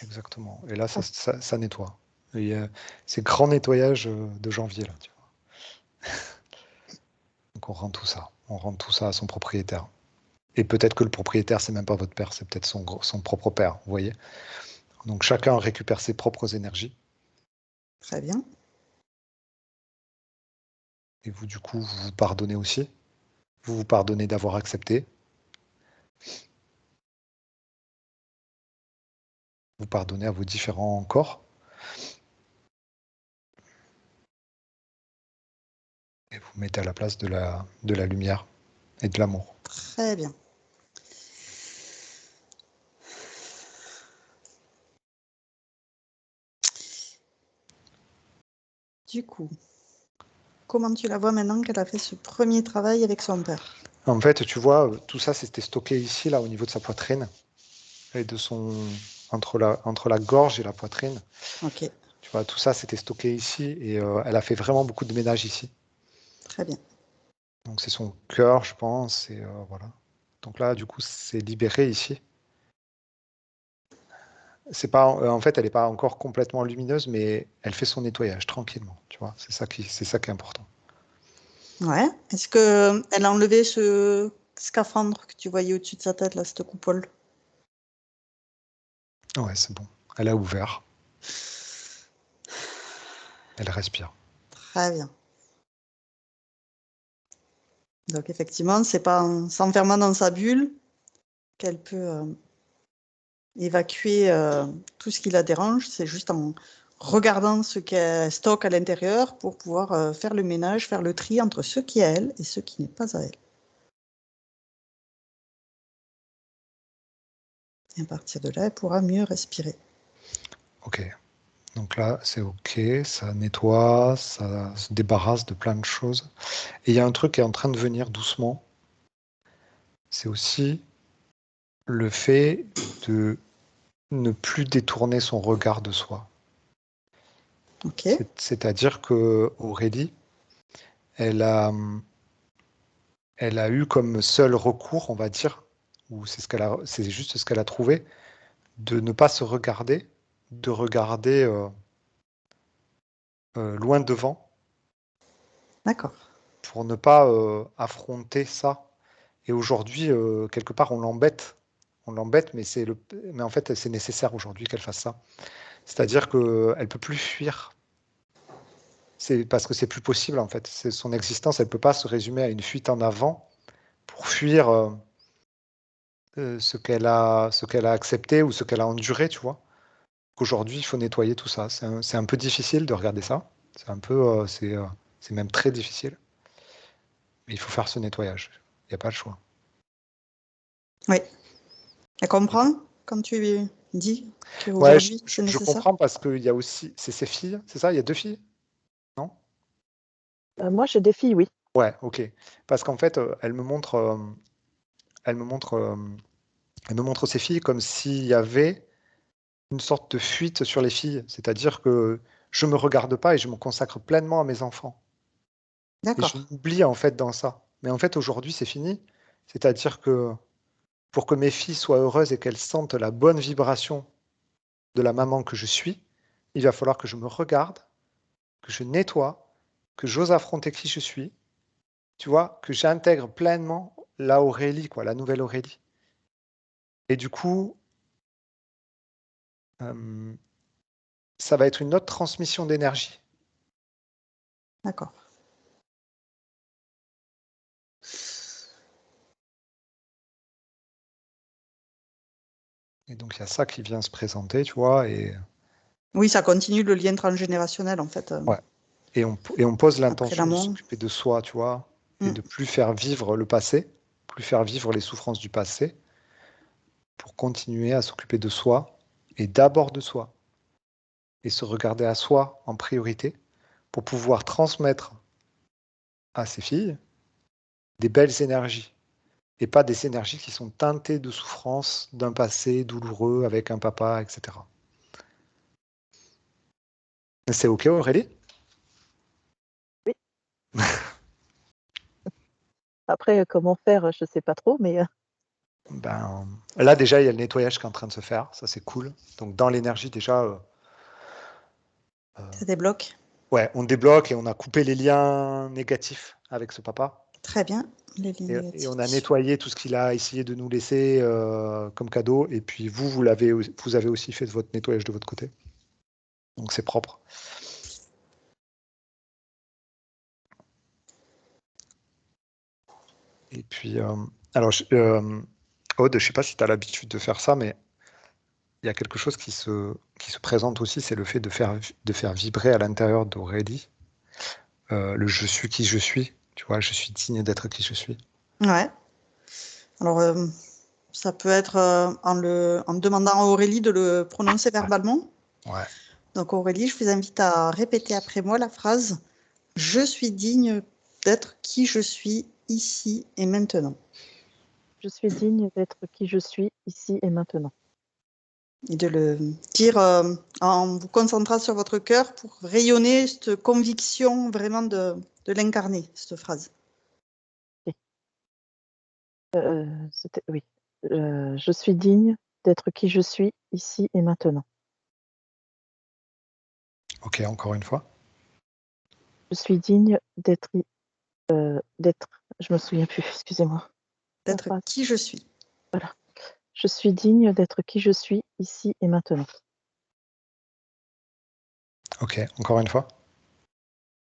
Exactement. Et là, ça nettoie. Et, c'est grand nettoyage de janvier, là, tu vois. Donc on rend tout ça. On rend tout ça à son propriétaire. Et peut-être que le propriétaire, c'est même pas votre père, c'est peut-être son propre père, vous voyez. Donc chacun récupère ses propres énergies. Très bien. Et vous, du coup, vous vous pardonnez aussi. Vous vous pardonnez d'avoir accepté. Vous pardonnez à vos différents corps. Et vous mettez à la place de la lumière et de l'amour. Très bien. Du coup, comment tu la vois maintenant qu'elle a fait ce premier travail avec son père? En fait, tu vois, tout ça, c'était stocké ici, là, au niveau de sa poitrine. Et entre la gorge et la poitrine. Ok, Tu vois, tout ça, c'était stocké ici. Et elle a fait vraiment beaucoup de ménage ici. très bien. Donc c'est son cœur, je pense. Et voilà. Donc là, du coup, c'est libéré ici. C'est pas, en fait, elle n'est pas encore complètement lumineuse, mais elle fait son nettoyage tranquillement. Tu vois, c'est ça qui est important. Ouais. Est-ce que elle a enlevé ce scaphandre que tu voyais au-dessus de sa tête, là, cette coupole? Ouais, c'est bon. Elle a ouvert. Elle respire. Très bien. Donc effectivement, c'est pas en s'enfermant dans sa bulle qu'elle peut évacuer tout ce qui la dérange, c'est juste en regardant ce qu'elle stocke à l'intérieur pour pouvoir faire le ménage, faire le tri entre ce qui est à elle et ce qui n'est pas à elle. Et à partir de là, elle pourra mieux respirer. Ok. Donc là, c'est ok. Ça nettoie, ça se débarrasse de plein de choses. Et il y a un truc qui est en train de venir doucement. C'est aussi le fait de ne plus détourner son regard de soi. Ok, C'est-à-dire que Aurélie, elle a, elle a eu comme seul recours, on va dire, ou c'est juste ce qu'elle a trouvé, de ne pas se regarder, de regarder loin devant, d'accord. pour ne pas affronter ça. Et aujourd'hui, quelque part, on l'embête. On l'embête, mais en fait, c'est nécessaire aujourd'hui qu'elle fasse ça. C'est-à-dire qu'elle ne peut plus fuir. C'est parce que c'est plus possible, en fait. Son existence, elle ne peut pas se résumer à une fuite en avant pour fuir ce qu'elle a accepté ou ce qu'elle a enduré, tu vois. Qu'aujourd'hui, il faut nettoyer tout ça. C'est un peu difficile de regarder ça. C'est un peu, c'est même très difficile. Mais il faut faire ce nettoyage. Il n'y a pas le choix. Oui. Elle comprend quand tu dit Ouais, qu'aujourd'hui, c'est je nécessaire. comprends parce qu'il y a aussi, c'est ses filles, c'est ça? Il y a 2 filles? Non? Moi, j'ai des filles, oui. Ouais, OK. Parce qu'en fait, elle me montre, elle me montre, elle me montre ses filles comme s'il y avait une sorte de fuite sur les filles. C'est-à-dire que je me regarde pas et je me consacre pleinement à mes enfants et je D'accord. m'oublie, en fait, dans ça. Mais en fait, aujourd'hui, c'est fini. C'est-à-dire que pour que mes filles soient heureuses et qu'elles sentent la bonne vibration de la maman que je suis, il va falloir que je me regarde, que je nettoie, que j'ose affronter qui je suis, tu vois? Que j'intègre pleinement la Aurélie, quoi, la nouvelle Aurélie. Et du coup, hem, ça va être une autre transmission d'énergie. D'accord. Et donc il y a ça qui vient se présenter, tu vois? Et Oui, ça continue le lien transgénérationnel, en fait, ouais, et on pose après l'intention de l'amour. s'occuper de soi, tu vois? Et Mm. de plus faire vivre le passé, plus faire vivre les souffrances du passé, pour continuer à s'occuper de soi et d'abord de soi et se regarder à soi en priorité pour pouvoir transmettre à ses filles des belles énergies et pas des énergies qui sont teintées de souffrance d'un passé douloureux avec un papa, et cetera. C'est OK, Aurélie? Oui. Après, comment faire, je sais pas trop, mais Ben, là, déjà, il y a le nettoyage qui est en train de se faire, ça, c'est cool. Donc dans l'énergie, déjà, Ça débloque. ouais, on débloque et on a coupé les liens négatifs avec ce papa Très bien. Les lignes et on a négatives. nettoyé tout ce qu'il a essayé de nous laisser, comme cadeau et puis vous avez aussi fait votre nettoyage de votre côté. Donc c'est propre. Et puis, alors Aude, je sais pas si tu as l'habitude de faire ça, mais il y a quelque chose qui se présente aussi, c'est le fait de faire vibrer à l'intérieur d'Aurélie, le «je suis qui je suis», tu vois? «Je suis digne d'être qui je suis». Ouais. Alors, ça peut être en demandant à Aurélie de le prononcer Ouais, verbalement. ouais. Donc, Aurélie, je vous invite à répéter après moi la phrase je suis digne d'être qui je suis ici et maintenant. je suis digne d'être qui je suis ici et maintenant. Et de le dire en vous concentrant sur votre cœur pour rayonner cette conviction vraiment de l'incarner, cette phrase. C'était oui. Je suis digne d'être qui je suis ici et maintenant. OK, encore une fois. Je suis digne d'être je me souviens plus, excusez-moi. La D'être phrase. qui je suis. Voilà. Je suis digne d'être qui je suis ici et maintenant. OK, encore une fois.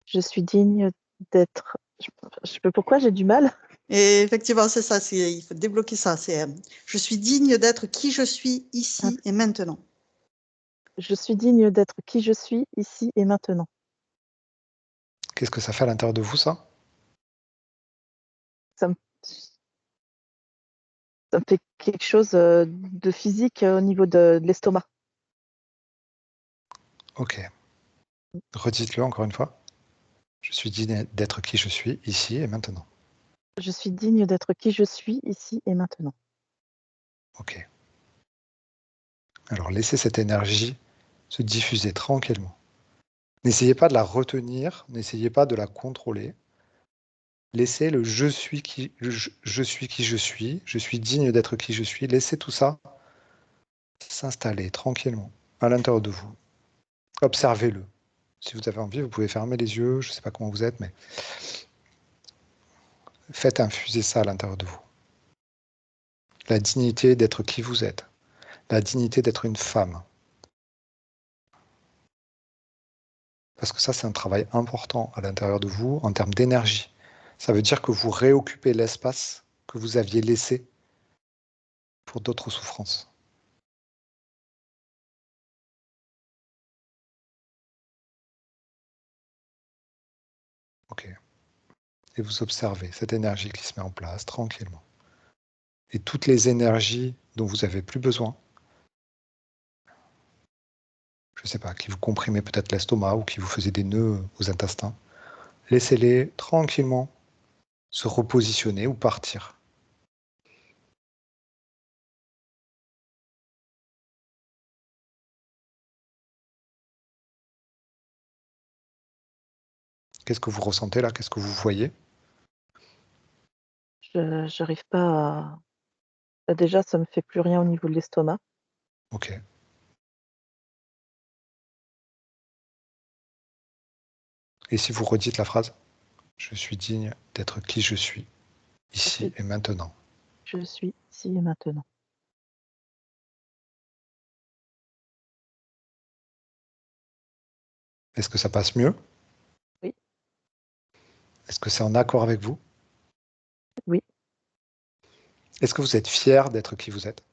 Je suis digne d'être je sais pas pourquoi j'ai du mal. Et effectivement, c'est ça, il faut débloquer ça. C'est je suis digne d'être qui je suis Ah, ici et maintenant. je suis digne d'être qui je suis ici et maintenant. Qu'est-ce que ça fait à l'intérieur de vous, ça? Ça me ça me fait quelque chose, de physique, au niveau de l'estomac. OK. Redites-le encore une fois. Je suis digne d'être qui je suis ici et maintenant. Je suis digne d'être qui je suis ici et maintenant. OK. Alors laissez cette énergie se diffuser tranquillement. N'essayez pas de la retenir, n'essayez pas de la contrôler. Laissez le je suis qui je suis digne d'être qui je suis. Laissez tout ça s'installer tranquillement à l'intérieur de vous. Observez-le. Si vous avez envie, vous pouvez fermer les yeux, je ne sais pas comment vous êtes, mais faites infuser ça à l'intérieur de vous. La dignité d'être qui vous êtes, la dignité d'être une femme. Parce que ça, c'est un travail important à l'intérieur de vous en termes d'énergie. Ça veut dire que vous réoccupez l'espace que vous aviez laissé pour d'autres souffrances. Ok. Et vous observez cette énergie qui se met en place tranquillement. Et toutes les énergies dont vous n'avez plus besoin, je ne sais pas, qui vous comprimait peut-être l'estomac ou qui vous faisait des nœuds aux intestins. Laissez-les tranquillement se repositionner ou partir. Qu'est-ce que vous ressentez là? Qu'est-ce que vous voyez? J'arrive pas à... Déjà, ça me fait plus rien au niveau de l'estomac. Ok. Et si vous redites la phrase, je suis digne d'être qui je suis, ici et maintenant. Je suis ici et maintenant. Est-ce que ça passe mieux? Oui. Est-ce que c'est en accord avec vous? Oui. Est-ce que vous êtes fier d'être qui vous êtes?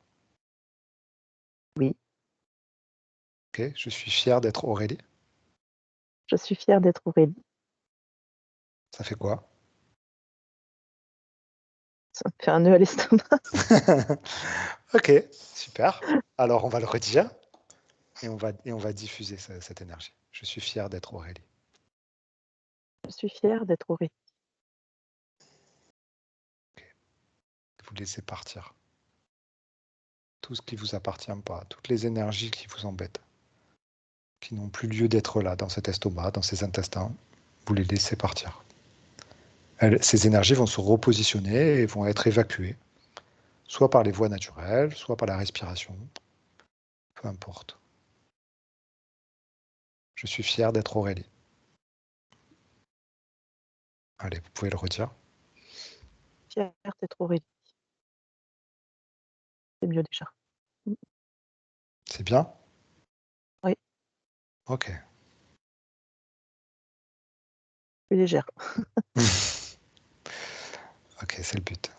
Oui. Ok, je suis fier d'être Aurélie. Je suis fière d'être Aurélie. Ça fait quoi? Ça me fait un nœud à l'estomac. Ok, super. Alors on va le redire et on va diffuser cette énergie. Je suis fier d'être Aurélie. Je suis fière d'être Aurélie. Vous laissez partir tout ce qui ne vous appartient pas, toutes les énergies qui vous embêtent, qui n'ont plus lieu d'être là, dans cet estomac, dans ces intestins. Vous les laissez partir. Ces énergies vont se repositionner et vont être évacuées, soit par les voies naturelles, soit par la respiration, peu importe. Je suis fier d'être Aurélie. Allez, vous pouvez le redire. Fière d'être Aurélie. C'est mieux déjà. C'est bien? Oui. Ok. Plus légère. Ok, c'est le but.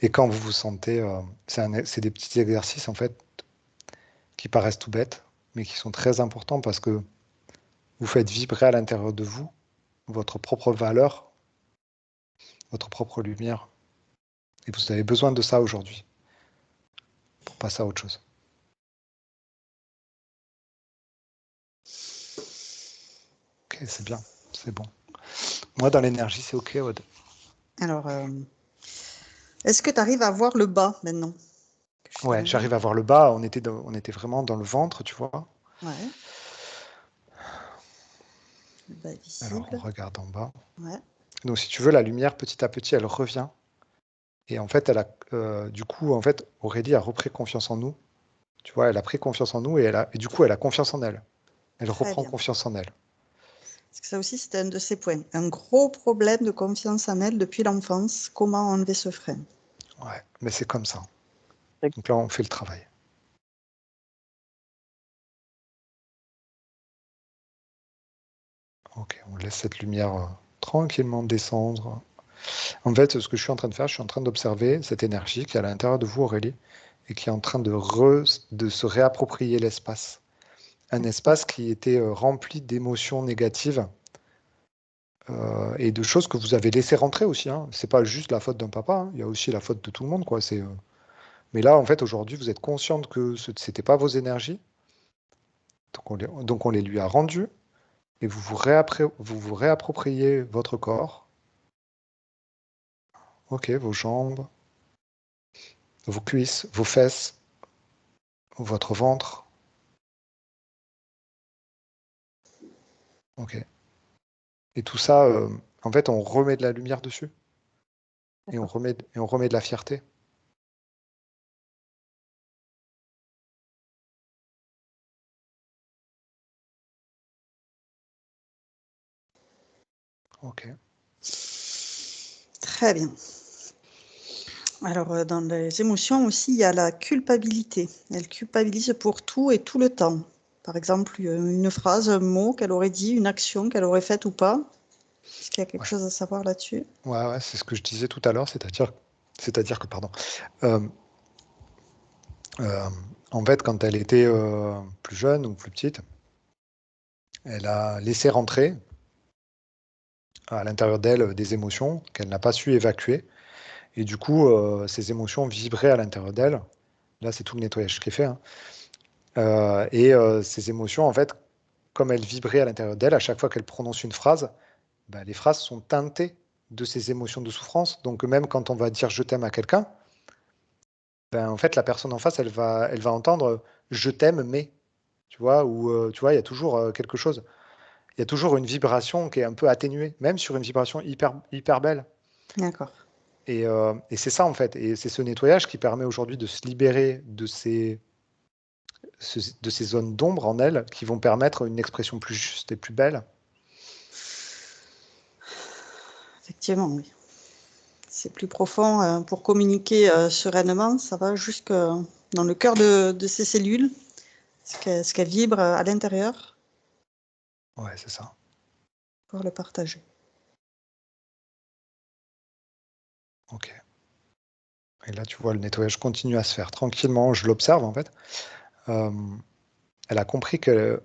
Et quand vous vous sentez, c'est des petits exercices en fait qui paraissent tout bêtes, mais qui sont très importants parce que vous faites vibrer à l'intérieur de vous votre propre valeur, votre propre lumière. Et vous avez besoin de ça aujourd'hui pour passer à autre chose. Ok, c'est bien, c'est bon. Moi, dans l'énergie, c'est ok, Aude. Alors, est-ce que tu arrives à voir le bas maintenant? Ouais, j'arrive à voir le bas. On était vraiment dans le ventre, tu vois. Ouais. Le bas est Alors, on visible. regarde en bas. Ouais. Donc, si tu veux, la lumière, petit à petit, elle revient. Et en fait, du coup, en fait, Aurélie a repris confiance en nous. Tu vois, elle a pris confiance en nous et du coup, elle a confiance en elle. Elle Très reprend bien. confiance en elle. Parce que ça aussi, c'était un de ses points. Un gros problème de confiance en elle depuis l'enfance. Comment enlever ce frein? Ouais, mais c'est comme ça. Donc là, on fait le travail. Ok, on laisse cette lumière tranquillement descendre. En fait, ce que je suis en train de faire, je suis en train d'observer cette énergie qui est à l'intérieur de vous, Aurélie, et qui est en train de se réapproprier l'espace. Un espace qui était rempli d'émotions négatives et de choses que vous avez laissé rentrer aussi. Hein. C'est pas juste la faute d'un papa, hein. Il y a aussi la faute de tout le monde, quoi. Mais là, en fait, aujourd'hui, vous êtes consciente que ce n'était pas vos énergies, donc on les lui a rendues, et vous vous réappropriez votre corps, ok, vos jambes, vos cuisses, vos fesses, votre ventre, ok. Et tout ça, en fait, on remet de la lumière dessus, et on remet de la fierté. Ok. Très bien. Alors, dans les émotions aussi, il y a la culpabilité. Elle culpabilise pour tout et tout le temps. Par exemple, une phrase, un mot qu'elle aurait dit, une action qu'elle aurait faite ou pas. Est-ce qu'il y a quelque chose à savoir là-dessus? Ouais, c'est ce que je disais tout à l'heure, c'est-à-dire que, pardon, euh, euh, en fait, quand elle était plus jeune ou plus petite, elle a laissé rentrer à l'intérieur d'elle des émotions qu'elle n'a pas su évacuer. Et du coup, ces émotions vibraient à l'intérieur d'elle. Là, c'est tout le nettoyage qui est fait. Hein. Ces émotions, en fait, comme elles vibraient à l'intérieur d'elle, à chaque fois qu'elle prononce une phrase, bah, les phrases sont teintées de ces émotions de souffrance. Donc même quand on va dire je t'aime à quelqu'un, ben, en fait, la personne en face, elle va entendre je t'aime, mais, tu vois, ou tu vois, il y a toujours quelque chose. Il y a toujours une vibration qui est un peu atténuée, même sur une vibration hyper, hyper belle. D'accord. Et c'est ça, en fait. Et c'est ce nettoyage qui permet aujourd'hui de se libérer de ces zones d'ombre en elle qui vont permettre une expression plus juste et plus belle. Effectivement, oui. C'est plus profond pour communiquer sereinement. Ça va jusque dans le cœur de ces cellules, ce qu'elles vibrent à l'intérieur Ouais, c'est ça. pour le partager. Ok. Et là, tu vois, le nettoyage continue à se faire tranquillement. Je l'observe, en fait. Euh, Elle a compris qu'elle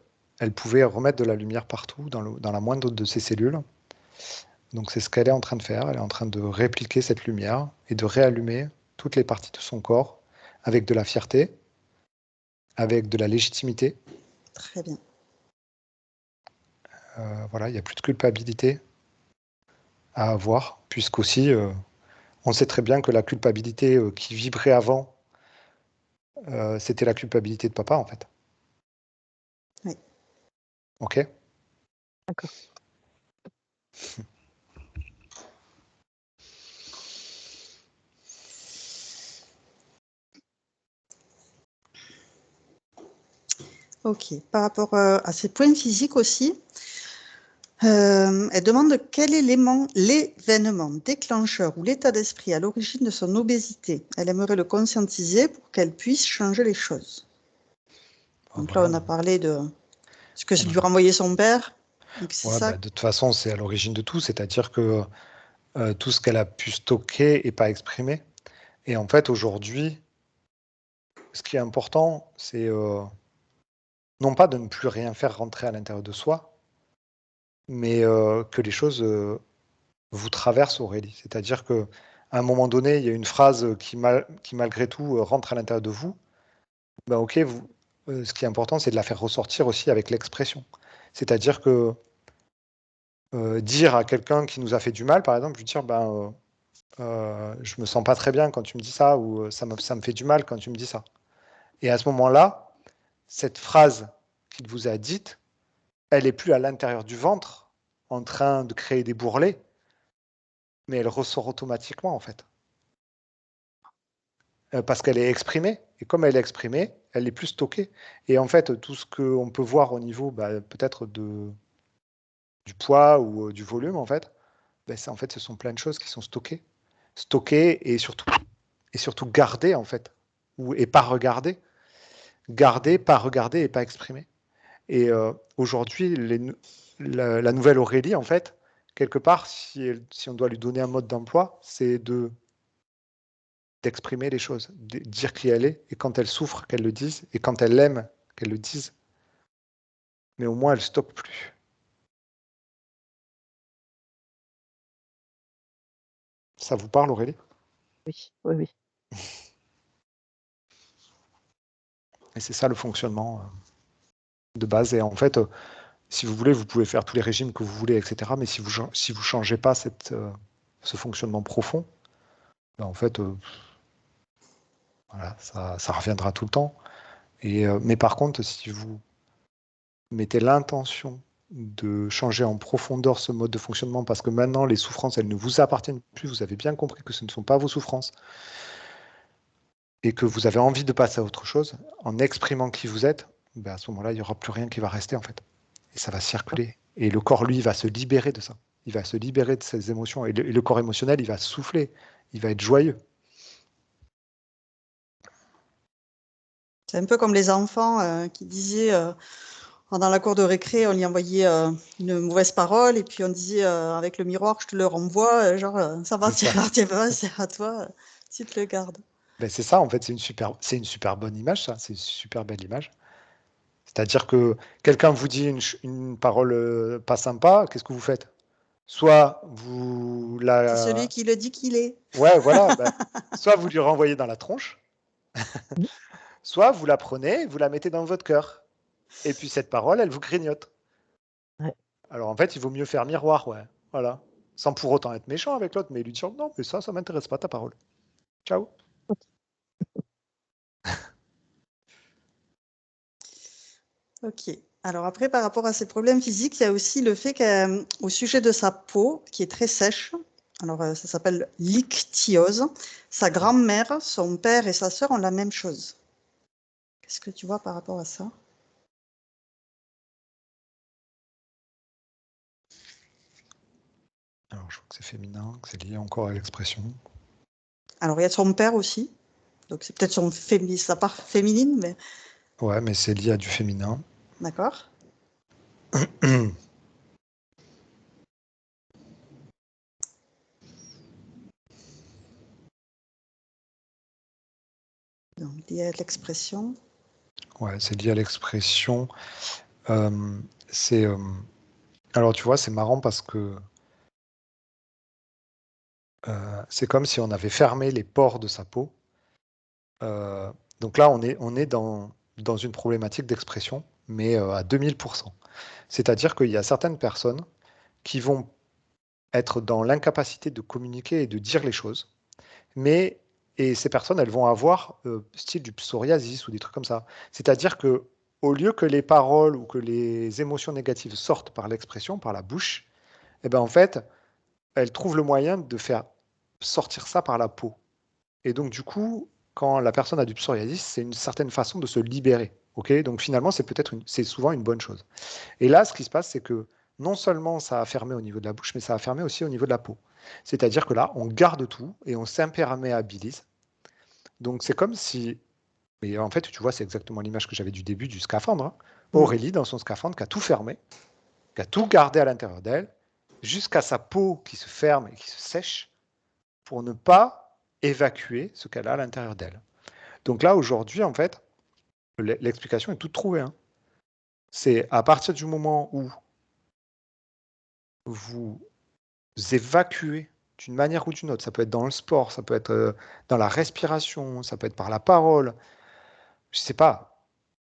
pouvait remettre de la lumière partout, dans la moindre de ses cellules. Donc c'est ce qu'elle est en train de faire. Elle est en train de répliquer cette lumière et de réallumer toutes les parties de son corps avec de la fierté, avec de la légitimité. Très bien. Voilà, il n'y a plus de culpabilité à avoir, puisqu'aussi, on sait très bien que la culpabilité qui vibrait avant, c'était la culpabilité de papa, en fait. Oui. Ok. D'accord. Ok. Par rapport à ces points physiques aussi, elle demande quel est l'événement déclencheur ou l'état d'esprit à l'origine de son obésité. Elle aimerait le conscientiser pour qu'elle puisse changer les choses. Donc là, Voilà. on a parlé de ce que On lui a- renvoyait son père. Donc c'est Ouais, ça. bah, de toute façon, c'est à l'origine de tout, c'est-à-dire que tout ce qu'elle a pu stocker et pas exprimé. Et en fait, aujourd'hui, ce qui est important, c'est non pas de ne plus rien faire rentrer à l'intérieur de soi, mais que les choses vous traversent, Aurélie. C'est-à-dire que à un moment donné, il y a une phrase qui malgré tout, rentre à l'intérieur de vous. Ben, ok, ce qui est important, c'est de la faire ressortir aussi avec l'expression. C'est-à-dire que dire à quelqu'un qui nous a fait du mal, par exemple, lui dire, ben, je me sens pas très bien quand tu me dis ça, ou ça me fait du mal quand tu me dis ça. Et à ce moment-là, cette phrase qu'il vous a dite, elle est plus à l'intérieur du ventre, en train de créer des bourrelets, mais elle ressort automatiquement, en fait. Parce qu'elle est exprimée. Et comme elle est exprimée, elle est plus stockée. Et en fait, tout ce qu'on peut voir au niveau peut-être du poids ou du volume, en fait, en fait, ce sont plein de choses qui sont stockées. Stockées et surtout gardées, en fait. Et pas regardées. Gardées, pas regardées et pas exprimées. Et aujourd'hui, la nouvelle Aurélie, en fait, quelque part, si on doit lui donner un mode d'emploi, c'est d'exprimer les choses, de dire qui elle est, et quand elle souffre, qu'elle le dise, et quand elle l'aime, qu'elle le dise. Mais au moins, elle stocke plus. Ça vous parle, Aurélie? Oui, oui, oui. Et c'est ça le fonctionnement de base. Et en fait, si vous voulez, vous pouvez faire tous les régimes que vous voulez, etc. Mais si vous changez pas ce fonctionnement profond, ben, en fait, voilà, ça reviendra tout le temps. Mais par contre, si vous mettez l'intention de changer en profondeur ce mode de fonctionnement, parce que maintenant, les souffrances, elles ne vous appartiennent plus, vous avez bien compris que ce ne sont pas vos souffrances, et que vous avez envie de passer à autre chose, en exprimant qui vous êtes, ben à ce moment-là, il n'y aura plus rien qui va rester, en fait. Et ça va circuler. Et le corps, lui, va se libérer de ça. Il va se libérer de ces émotions. Et le corps émotionnel, il va souffler. Il va être joyeux. C'est un peu comme les enfants qui disaient dans la cour de récré, on lui envoyait une mauvaise parole et puis on disait avec le miroir, je te le renvoie, ça va, C'est c'est ça. pas, c'est à toi, tu te le gardes. Ben, c'est ça, en fait, c'est une super bonne image, ça. C'est une super belle image. C'est-à-dire que quelqu'un vous dit une parole pas sympa, qu'est-ce que vous faites? Soit vous C'est celui la... qui le dit qu'il est. Ouais, voilà. Ben, soit vous lui renvoyez dans la tronche, soit vous la prenez, vous la mettez dans votre cœur. Et puis cette parole, elle vous grignote. Ouais. Alors en fait, il vaut mieux faire miroir, ouais. Voilà. Sans pour autant être méchant avec l'autre, mais lui dire non, mais ça m'intéresse pas ta parole. Ciao. Ok. Alors après, par rapport à ces problèmes physiques, il y a aussi le fait qu'au sujet de sa peau, qui est très sèche, alors ça s'appelle l'ichthyose, sa grand-mère, son père et sa sœur ont la même chose. Qu'est-ce que tu vois par rapport à ça? Alors je crois que c'est féminin, que c'est lié encore à l'expression. Alors il y a son père aussi, donc c'est peut-être sa part féminine, mais Ouais, mais c'est lié à du féminin. d'accord. Donc lié à l'expression. Ouais, c'est lié à l'expression. Euh, c'est alors tu vois, c'est marrant parce que c'est comme si on avait fermé les pores de sa peau. Donc là, on est dans une problématique d'expression, mais à 2000%. C'est-à-dire qu'il y a certaines personnes qui vont être dans l'incapacité de communiquer et de dire les choses, et ces personnes, elles vont avoir style du psoriasis ou des trucs comme ça. C'est-à-dire que au lieu que les paroles ou que les émotions négatives sortent par l'expression, par la bouche, eh ben en fait, elles trouvent le moyen de faire sortir ça par la peau. Et donc, du coup, quand la personne a du psoriasis, c'est une certaine façon de se libérer. Ok, donc finalement, c'est souvent une bonne chose. Et là, ce qui se passe, c'est que non seulement ça a fermé au niveau de la bouche, mais ça a fermé aussi au niveau de la peau. C'est-à-dire que là, on garde tout et on s'imperméabilise. Donc c'est comme si, et en fait, tu vois, c'est exactement l'image que j'avais du début du scaphandre, hein. Aurélie, dans son scaphandre, qui a tout fermé, qui a tout gardé à l'intérieur d'elle, jusqu'à sa peau qui se ferme et qui se sèche, pour ne pas évacuer ce qu'elle a à l'intérieur d'elle. Donc là, aujourd'hui, en fait, l'explication est toute trouvée, hein. C'est à partir du moment où vous évacuez d'une manière ou d'une autre, ça peut être dans le sport, ça peut être dans la respiration, ça peut être par la parole, je ne sais pas,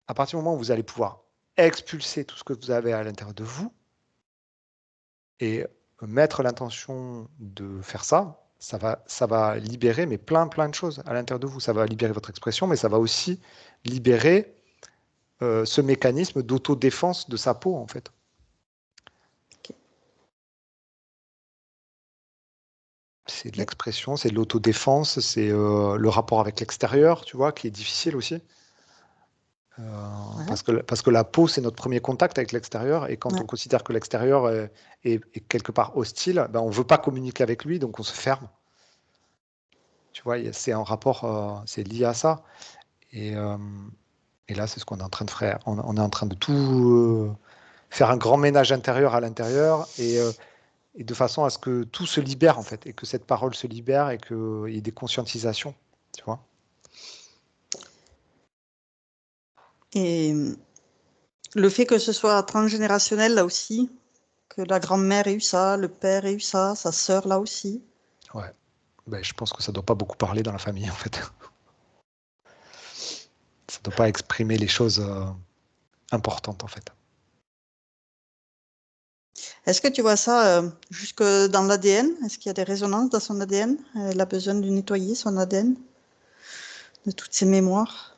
à partir du moment où vous allez pouvoir expulser tout ce que vous avez à l'intérieur de vous et mettre l'intention de faire ça, ça va libérer mais plein de choses à l'intérieur de vous. Ça va libérer votre expression, mais ça va aussi libérer ce mécanisme d'autodéfense de sa peau, en fait. Ok. C'est de l'expression, c'est de l'autodéfense, c'est le rapport avec l'extérieur, tu vois, qui est difficile aussi. Ouais. Parce que la peau, c'est notre premier contact avec l'extérieur, et quand Ouais. on considère que l'extérieur est quelque part hostile, ben, on ne veut pas communiquer avec lui, donc on se ferme. Tu vois, c'est un rapport, c'est lié à ça. Et, euh, et là, c'est ce qu'on est en train de faire. On est en train de tout faire un grand ménage intérieur à l'intérieur, et de façon à ce que tout se libère, en fait, et que cette parole se libère, et qu'il y ait des conscientisations, tu vois. Et le fait que ce soit transgénérationnel là aussi, que la grand-mère ait eu ça, le père ait eu ça, sa sœur là aussi. Ouais. Ben, je pense que ça ne doit pas beaucoup parler dans la famille, en fait. Ça ne doit pas exprimer les choses importantes, en fait. Est-ce que tu vois ça jusque dans l'ADN? Est-ce qu'il y a des résonances dans son ADN? Elle a besoin de nettoyer son ADN de toutes ses mémoires.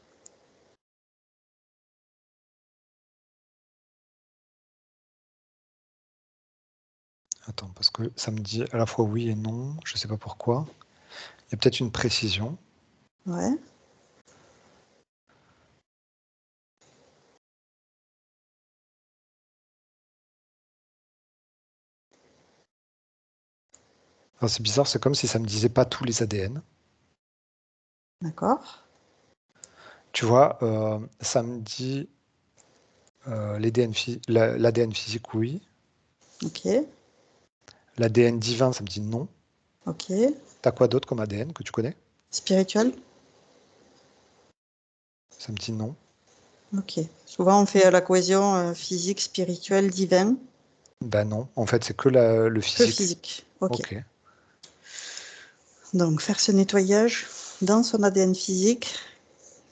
Attends, parce que ça me dit à la fois oui et non, je ne sais pas pourquoi. Il y a peut-être une précision. Ouais. Enfin, c'est bizarre, c'est comme si ça me disait pas tous les ADN. D'accord. Tu vois, ça me dit l'ADN physique, oui. Ok. L'ADN divin, ça me dit non. Ok. T'as quoi d'autre comme ADN que tu connais? Spirituel. Ça me dit non. Ok. Souvent on fait la cohésion physique, spirituel, divin. Ben non, en fait, c'est que le Que physique. physique. Ok. Ok. Donc faire ce nettoyage dans son ADN physique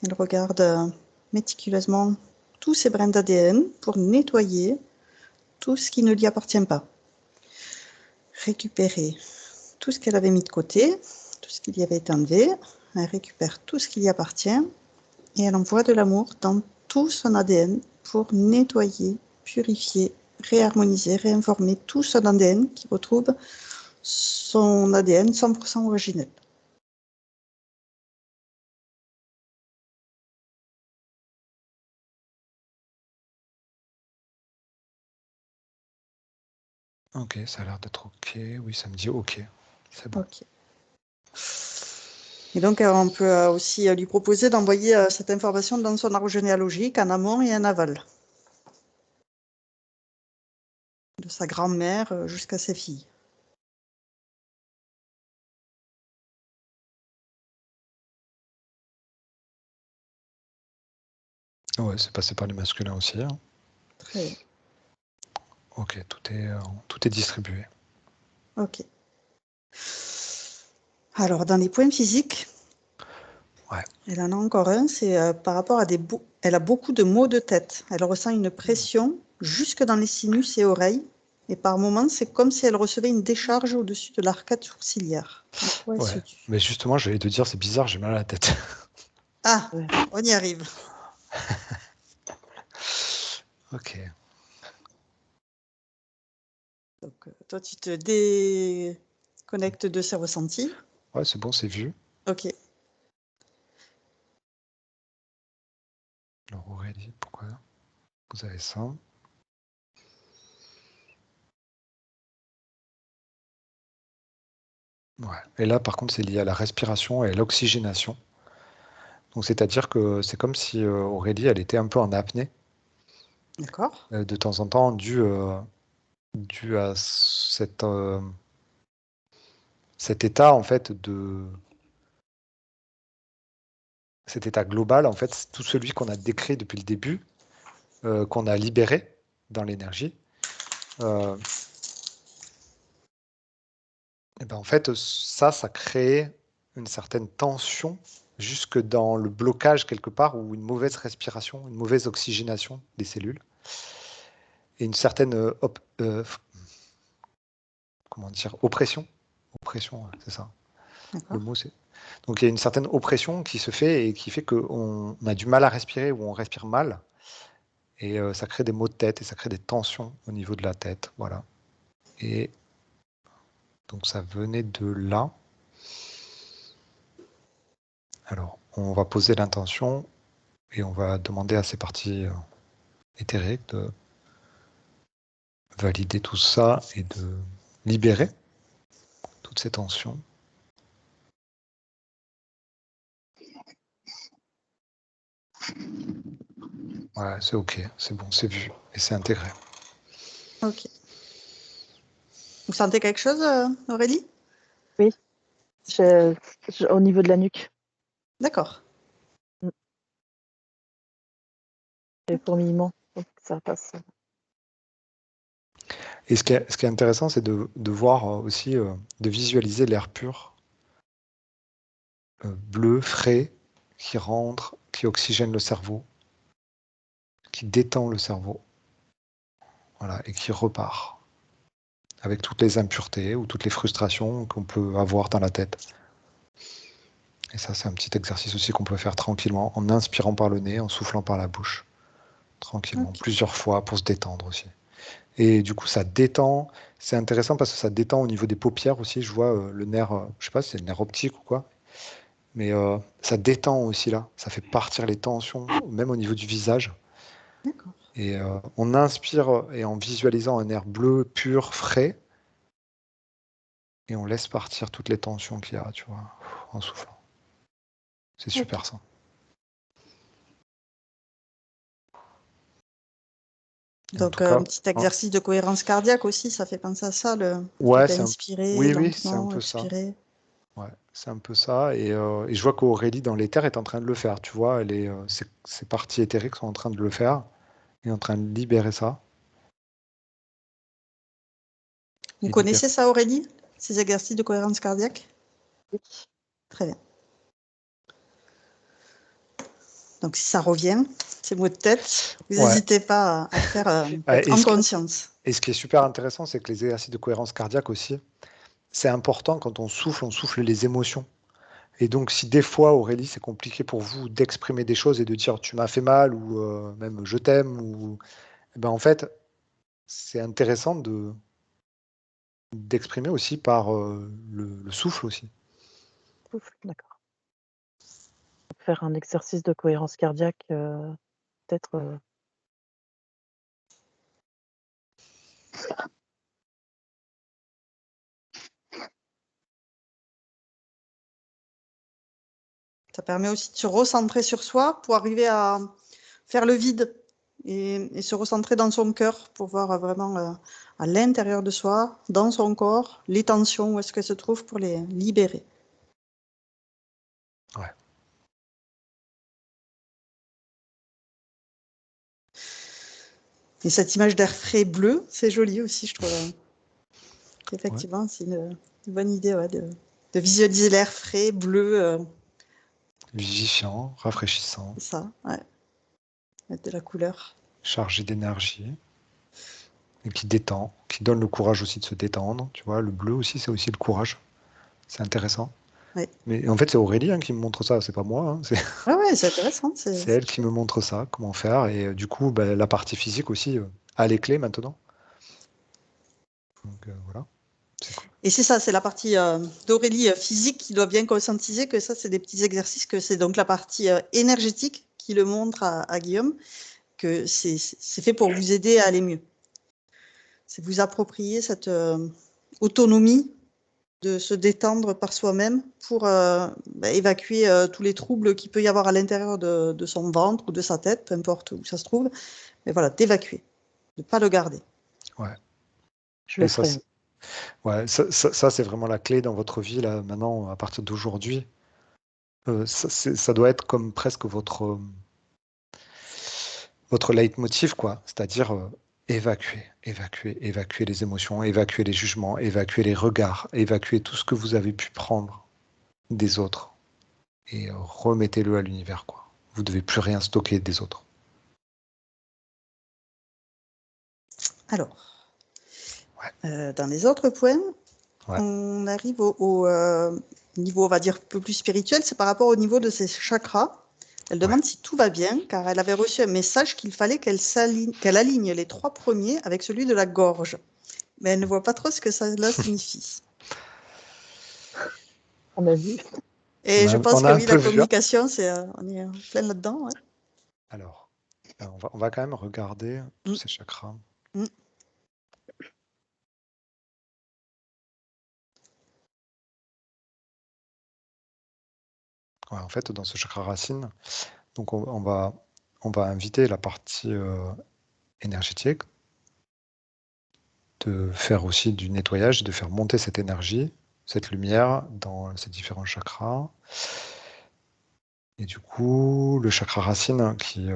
Elle regarde méticuleusement tous ces brins d'ADN pour nettoyer tout ce qui ne lui appartient pas. Récupérer tout ce qu'elle avait mis de côté, tout ce qui lui avait été enlevé. Elle récupère tout ce qui lui appartient et elle envoie de l'amour dans tout son ADN pour nettoyer, purifier, réharmoniser, réinformer tout son ADN qui retrouve son ADN 100% originel. Ok, ça a l'air d'être ok. Oui, ça me dit ok. C'est bon. Ok. Et donc, on peut aussi lui proposer d'envoyer cette information dans son arbre généalogique en amont et en aval. De sa grand-mère jusqu'à ses filles. Ouais, c'est passé par les masculins aussi. Hein. Très bien. Ok, tout est distribué. Ok. Alors, dans les points physiques, Ouais. elle en a encore un, c'est par rapport à elle a beaucoup de maux de tête. Elle ressent une pression jusque dans les sinus et oreilles. Et par moments, c'est comme si elle recevait une décharge au-dessus de l'arcade sourcilière. À quoi elle se Ouais. due ? Mais justement, j'allais te dire, c'est bizarre, j'ai mal à la tête. Ah, Ouais. on y arrive. Ok. Donc, toi, tu te déconnectes de ces ressentis. Ouais, c'est bon, c'est vu. Ok. Alors Aurélie, pourquoi vous avez ça? Ouais. Et là, par contre, c'est lié à la respiration et à l'oxygénation. Donc, c'est-à-dire que c'est comme si Aurélie, elle était un peu en apnée D'accord. de temps en temps, dû à cet état en fait cet état global, en fait, c'est tout celui qu'on a décrit depuis le début, qu'on a libéré dans l'énergie. Et ben en fait, ça crée une certaine tension jusque dans le blocage quelque part ou une mauvaise respiration, une mauvaise oxygénation des cellules et une certaine comment dire oppression. Oppression, ouais, c'est ça. Le D'accord. mot c'est. Donc il y a une certaine oppression qui se fait et qui fait qu'on a du mal à respirer ou on respire mal. Et ça crée des maux de tête et ça crée des tensions au niveau de la tête. Voilà. Et donc ça venait de là. Alors, on va poser l'intention et on va demander à ces parties éthériques de valider tout ça et de libérer toutes ces tensions. Ouais, c'est ok, c'est bon, c'est vu et c'est intégré. Ok. Vous sentez quelque chose, Aurélie? Oui, au niveau de la nuque, D'accord. les fourmillements, donc ça passe. Et ce qui est intéressant, c'est de voir aussi, de visualiser l'air pur, bleu, frais, qui rentre, qui oxygène le cerveau, qui détend le cerveau, voilà, et qui repart avec toutes les impuretés ou toutes les frustrations qu'on peut avoir dans la tête. Et ça, c'est un petit exercice aussi qu'on peut faire tranquillement, en inspirant par le nez, en soufflant par la bouche, tranquillement, Ok. plusieurs fois pour se détendre aussi. Et du coup, ça détend. C'est intéressant parce que ça détend au niveau des paupières aussi. Je vois le nerf, je sais pas si c'est le nerf optique ou quoi, mais ça détend aussi là. Ça fait partir les tensions, même au niveau du visage. D'accord. Et on inspire et en visualisant un air bleu, pur, frais, et on laisse partir toutes les tensions qu'il y a, tu vois, en soufflant. C'est super Ok. ça. Et en Donc, tout cas, un petit exercice de cohérence cardiaque aussi, ça fait penser à ça, le fait ouais, d'inspirer oui, c'est un lentement, peu ça. expirer. Ouais, c'est un peu ça. Et je vois qu'Aurélie dans l'éther est en train de le faire. Tu vois, ses parties éthériques sont en train de le faire. Elle est en train de libérer ça. Vous Et libérer. connaissez ça, Aurélie, ces exercices de cohérence cardiaque? Oui. Très bien. Donc, si ça revient, ces maux de tête, vous Ouais. n'hésitez pas à le faire Et en ce qui- conscience. Et ce qui est super intéressant, c'est que les exercices de cohérence cardiaque aussi, c'est important quand on souffle les émotions. Et donc, si des fois, Aurélie, c'est compliqué pour vous d'exprimer des choses et de dire tu m'as fait mal ou même je t'aime, ou eh ben, en fait, c'est intéressant d'exprimer aussi par le souffle aussi. Souffle, d'accord. Faire un exercice de cohérence cardiaque, peut-être. Ça permet aussi de se recentrer sur soi pour arriver à faire le vide et se recentrer dans son cœur pour voir vraiment à l'intérieur de soi, dans son corps, les tensions, où est-ce qu'elles se trouvent pour les libérer. Ouais. Et cette image d'air frais bleu, c'est joli aussi, je trouve. Effectivement, c'est une bonne idée de visualiser l'air frais, bleu, Vivifiant, rafraîchissant, c'est ça, ouais. Mettre de la couleur. chargé d'énergie, et qui détend, qui donne le courage aussi de se détendre. Tu vois, le bleu aussi, c'est aussi le courage. C'est intéressant. Ouais. Mais en fait, c'est Aurélie qui me montre ça, c'est pas moi. Hein. Ouais, c'est intéressant. C'est elle qui me montre ça, comment faire. Et du coup, bah, la partie physique aussi a les clés maintenant. Donc voilà, c'est cool. Et c'est ça, c'est la partie d'Aurélie physique qui doit bien conscientiser que ça, c'est des petits exercices, que c'est donc la partie énergétique qui le montre à Guillaume, que c'est fait pour vous aider à aller mieux. C'est vous approprier cette autonomie de se détendre par soi-même pour évacuer tous les troubles qu'il peut y avoir à l'intérieur de son ventre ou de sa tête, peu importe où ça se trouve. Mais voilà, d'évacuer, de ne pas le garder. Ouais. Je le Et ça, ferai. ça, c'est vraiment la clé dans votre vie, là, maintenant, à partir d'aujourd'hui. Ça doit être comme presque votre leitmotiv, quoi. C'est-à-dire évacuer les émotions, évacuer les jugements, évacuer les regards, évacuer tout ce que vous avez pu prendre des autres et remettez-le à l'univers, quoi. Vous devez plus rien stocker des autres. Alors, Ouais. dans les autres points, Ouais. on arrive au niveau, on va dire, un peu plus spirituel, c'est par rapport au niveau de ses chakras. Elle demande si tout va bien, car elle avait reçu un message qu'il fallait qu'elle aligne les 3 premiers avec celui de la gorge. Mais elle ne voit pas trop ce que cela signifie. On a vu. Et je pense On que a un oui, la peu vu. communication, on est en plein là-dedans. Ouais. Alors, on va quand même regarder tous Mm. ces chakras. Mm. Ouais, en fait, dans ce chakra racine, donc on va inviter la partie énergétique de faire aussi du nettoyage, de faire monter cette énergie, cette lumière dans ces différents chakras. Et du coup, le chakra racine qui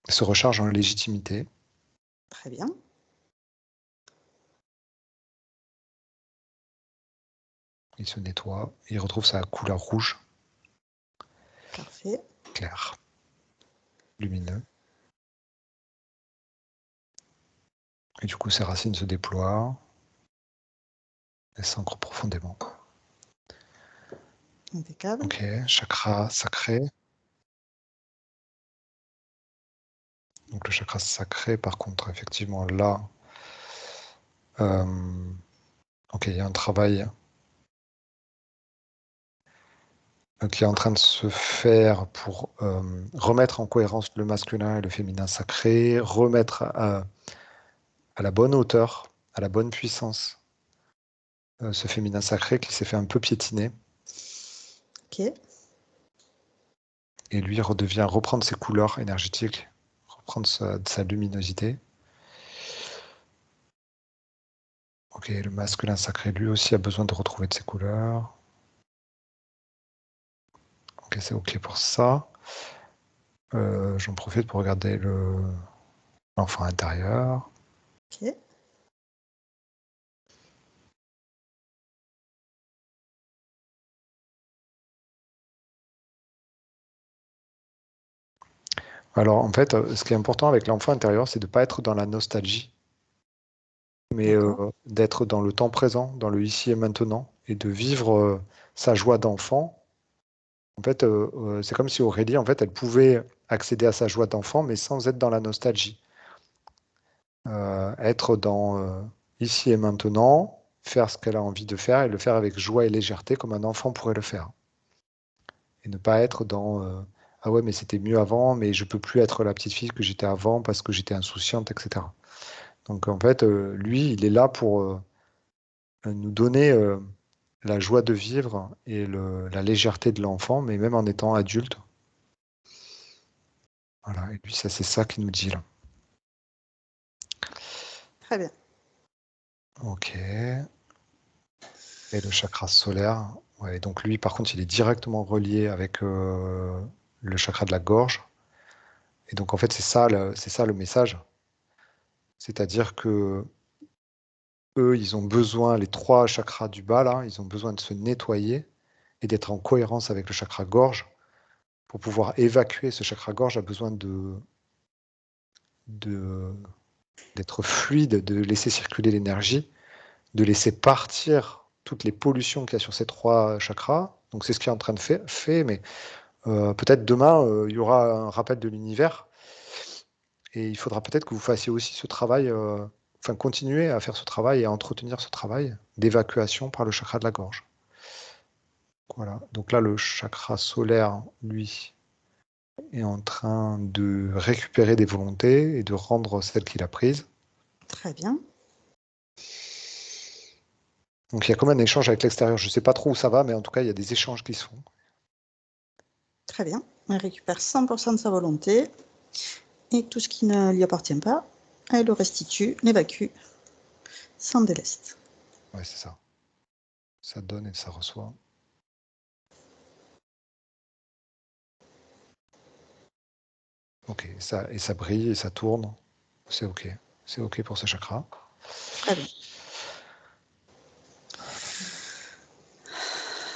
se recharge en légitimité. Très bien. Il se nettoie, il retrouve sa couleur rouge, Parfait. clair, lumineux. Et du coup, ses racines se déploient et s'ancrent profondément. Impeccable. Ok, chakra sacré. Donc le chakra sacré, par contre, effectivement, là, ok, il y a un travail qui est en train de se faire pour remettre en cohérence le masculin et le féminin sacré, remettre à la bonne hauteur, à la bonne puissance, ce féminin sacré qui s'est fait un peu piétiner. Ok. Et lui reprendre ses couleurs énergétiques, reprendre sa luminosité. Ok, le masculin sacré, lui aussi, a besoin de retrouver de ses couleurs. Ok, c'est ok pour ça. J'en profite pour regarder l'enfant intérieur. Ok. Alors, en fait, ce qui est important avec l'enfant intérieur, c'est de ne pas être dans la nostalgie, mais d'être dans le temps présent, dans le ici et maintenant, et de vivre sa joie d'enfant. En fait, c'est comme si Aurélie, en fait, elle pouvait accéder à sa joie d'enfant, mais sans être dans la nostalgie. Être dans ici et maintenant, faire ce qu'elle a envie de faire et le faire avec joie et légèreté comme un enfant pourrait le faire. Et ne pas être dans ah ouais, mais c'était mieux avant, mais je peux plus être la petite fille que j'étais avant parce que j'étais insouciante, etc. Donc en fait, lui, il est là pour nous donner la joie de vivre et la légèreté de l'enfant, mais même en étant adulte. Voilà, et lui, ça, c'est ça qu'il nous dit là. Très bien. Ok. Et le chakra solaire. Ouais, donc lui, par contre, il est directement relié avec le chakra de la gorge. Et donc, en fait, c'est ça le message. C'est-à-dire que eux, ils ont besoin, les 3 chakras du bas, là, ils ont besoin de se nettoyer et d'être en cohérence avec le chakra gorge. Pour pouvoir évacuer ce chakra gorge, a besoin d'être fluide, de laisser circuler l'énergie, de laisser partir toutes les pollutions qu'il y a sur ces 3 chakras. Donc c'est ce qui est en train de faire, mais peut-être demain, il y aura un rappel de l'univers et il faudra peut-être que vous fassiez aussi ce travail, enfin continuer à faire ce travail et à entretenir ce travail d'évacuation par le chakra de la gorge. Voilà, donc là, le chakra solaire, lui, est en train de récupérer des volontés et de rendre celles qu'il a prises. Très bien. Donc il y a comme un échange avec l'extérieur. Je ne sais pas trop où ça va, mais en tout cas, il y a des échanges qui se font. Très bien. Elle récupère 100% de sa volonté et tout ce qui ne lui appartient pas, elle le restitue, l'évacue sans déleste. Ouais, c'est ça. Ça donne et ça reçoit. Ok, et ça brille et ça tourne. C'est ok. C'est ok pour ce chakra. Très bien.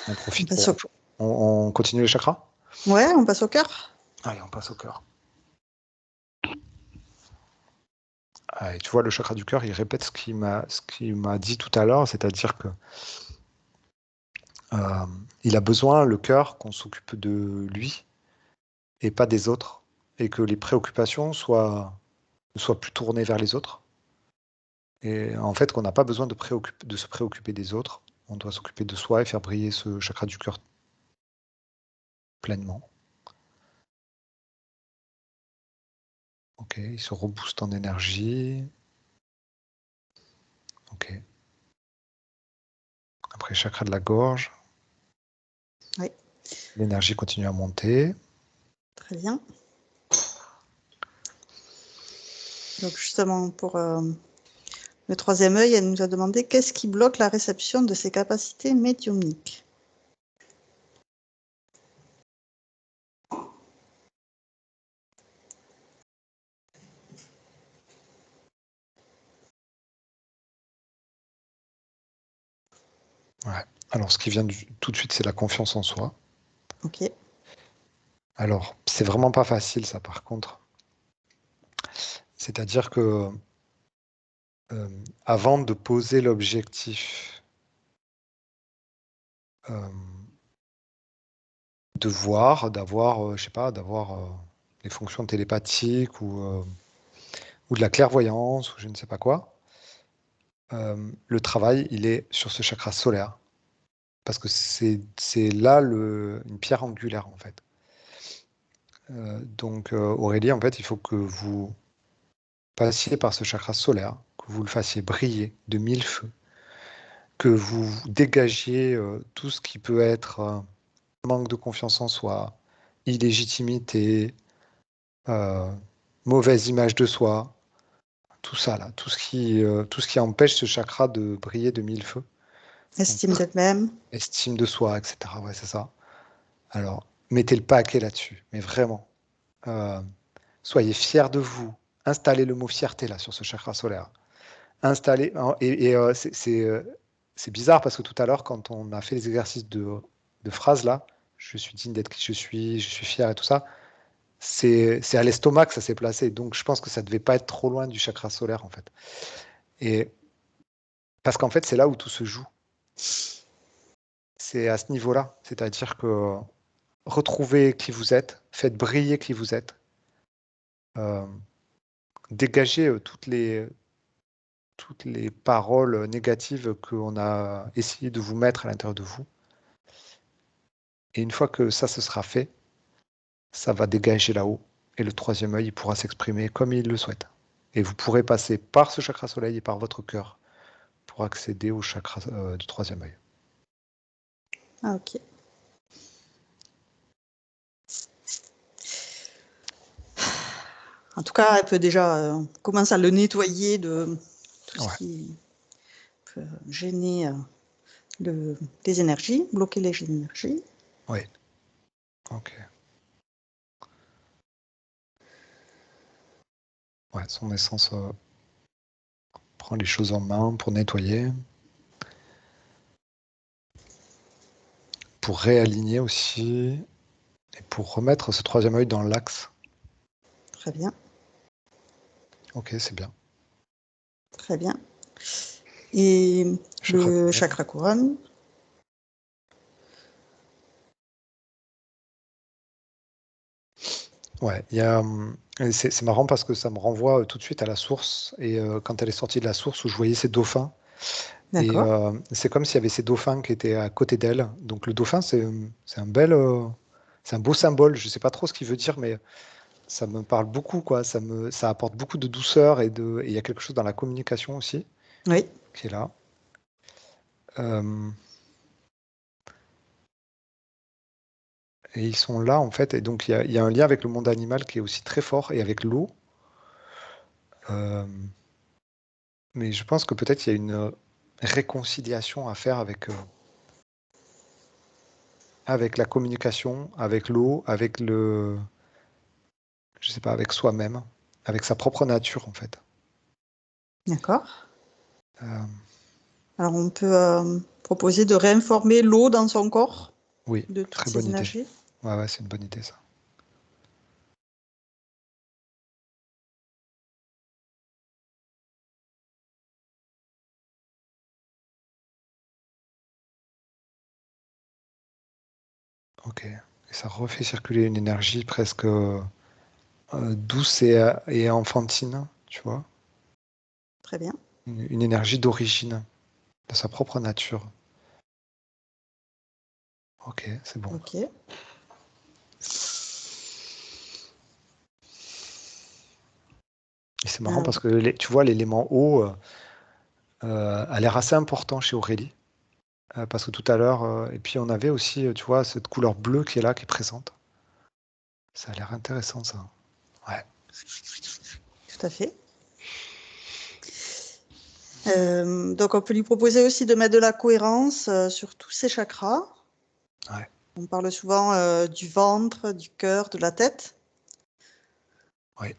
On On profite passe pour... On continue les chakras? Ouais, on passe au cœur. Allez, on passe au cœur. Ah, et tu vois, le chakra du cœur, il répète ce qu'il m'a dit tout à l'heure, c'est-à-dire que il a besoin, le cœur, qu'on s'occupe de lui et pas des autres, et que les préoccupations ne soient plus tournées vers les autres. Et en fait, qu'on n'a pas besoin de se préoccuper des autres. On doit s'occuper de soi et faire briller ce chakra du cœur pleinement. Ok, il se rebooste en énergie. Ok. Après, chakra de la gorge. Oui. L'énergie continue à monter. Très bien. Donc justement, pour le 3e œil, elle nous a demandé qu'est-ce qui bloque la réception de ses capacités médiumniques. Ouais. Alors, ce qui vient tout de suite, c'est la confiance en soi. Ok. Alors, c'est vraiment pas facile, ça, par contre. C'est-à-dire que avant de poser l'objectif de voir, d'avoir, je sais pas, d'avoir des fonctions télépathiques ou de la clairvoyance ou je ne sais pas quoi, le travail, il est sur ce chakra solaire. Parce que c'est là une pierre angulaire, en fait. Donc, Aurélie, en fait, il faut que vous passiez par ce chakra solaire, que vous le fassiez briller de 1000 feux, que vous dégagiez tout ce qui peut être manque de confiance en soi, illégitimité, mauvaise image de soi, tout ça là, tout ce qui empêche ce chakra de briller de 1000 feux. Donc, Estime d'elle-même. estime de soi, etc. Ouais, c'est ça. Alors, mettez le paquet là-dessus, mais vraiment. Euh, soyez fiers de vous. Installez le mot fierté là sur ce chakra solaire. Installez. C'est bizarre parce que tout à l'heure, quand on a fait les exercices de phrases là, je suis digne d'être qui je suis fier et tout ça, c'est à l'estomac que ça s'est placé. Donc, je pense que ça ne devait pas être trop loin du chakra solaire, en fait. Et parce qu'en fait, c'est là où tout se joue. C'est à ce niveau-là. C'est-à-dire que retrouvez qui vous êtes, faites briller qui vous êtes, euh, dégagez toutes les paroles négatives qu'on a essayé de vous mettre à l'intérieur de vous. Et une fois que ça se sera fait, ça va dégager là-haut. Et le troisième œil, il pourra s'exprimer comme il le souhaite. Et vous pourrez passer par ce chakra soleil et par votre cœur pour accéder au chakra du troisième œil. Ah, ok. En tout cas, elle peut déjà commencer à le nettoyer de tout ce qui peut gêner les énergies, bloquer les énergies. Oui. Ok. Ouais, son essence prend les choses en main pour nettoyer, pour réaligner aussi, et pour remettre ce troisième œil dans l'axe. Très bien. Ok, c'est bien. Très bien. Et le chakra couronne. Ouais, c'est marrant parce que ça me renvoie tout de suite à la source. Et quand elle est sortie de la source où je voyais ces dauphins, et D'accord. c'est comme s'il y avait ces dauphins qui étaient à côté d'elle. Donc le dauphin, c'est c'est un beau symbole. Je sais pas trop ce qu'il veut dire, mais ça me parle beaucoup, quoi. Ça apporte beaucoup de douceur et il y a quelque chose dans la communication aussi Oui. qui est là. Euh, et ils sont là, en fait. Et donc, il y a un lien avec le monde animal qui est aussi très fort et avec l'eau. Euh, mais je pense que peut-être il y a une réconciliation à faire avec la communication, avec l'eau, je sais pas, avec soi-même, avec sa propre nature, en fait. D'accord. Euh, Alors, on peut proposer de réinformer l'eau dans son corps oui, de toutes très bonne ces idée. énergies. Ouais, c'est une bonne idée, ça. Ok. Et ça refait circuler une énergie presque douce et enfantine, tu vois. Très bien. Une énergie d'origine, de sa propre nature. Ok, c'est bon. Ok. Et c'est marrant parce que tu vois, l'élément eau a l'air assez important chez Aurélie. Parce que tout à l'heure, et puis on avait aussi, tu vois, cette couleur bleue qui est là, qui est présente. Ça a l'air intéressant, ça. Ouais. Tout à fait. Donc, on peut lui proposer aussi de mettre de la cohérence sur tous ses chakras. Ouais. On parle souvent du ventre, du cœur, de la tête. Oui.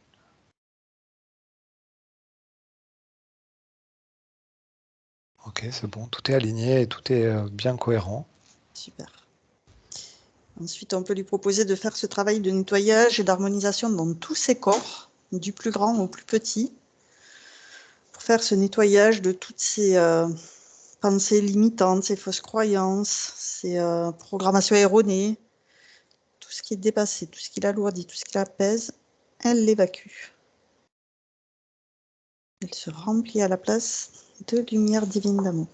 Ok, c'est bon. Tout est aligné et tout est bien cohérent. Super. Ensuite, on peut lui proposer de faire ce travail de nettoyage et d'harmonisation dans tous ses corps, du plus grand au plus petit, pour faire ce nettoyage de toutes ces pensées limitantes, ces fausses croyances, ces programmations erronées, tout ce qui est dépassé, tout ce qui l'alourdit, tout ce qui l'apaise, elle l'évacue. Elle se remplit à la place de lumière divine d'amour.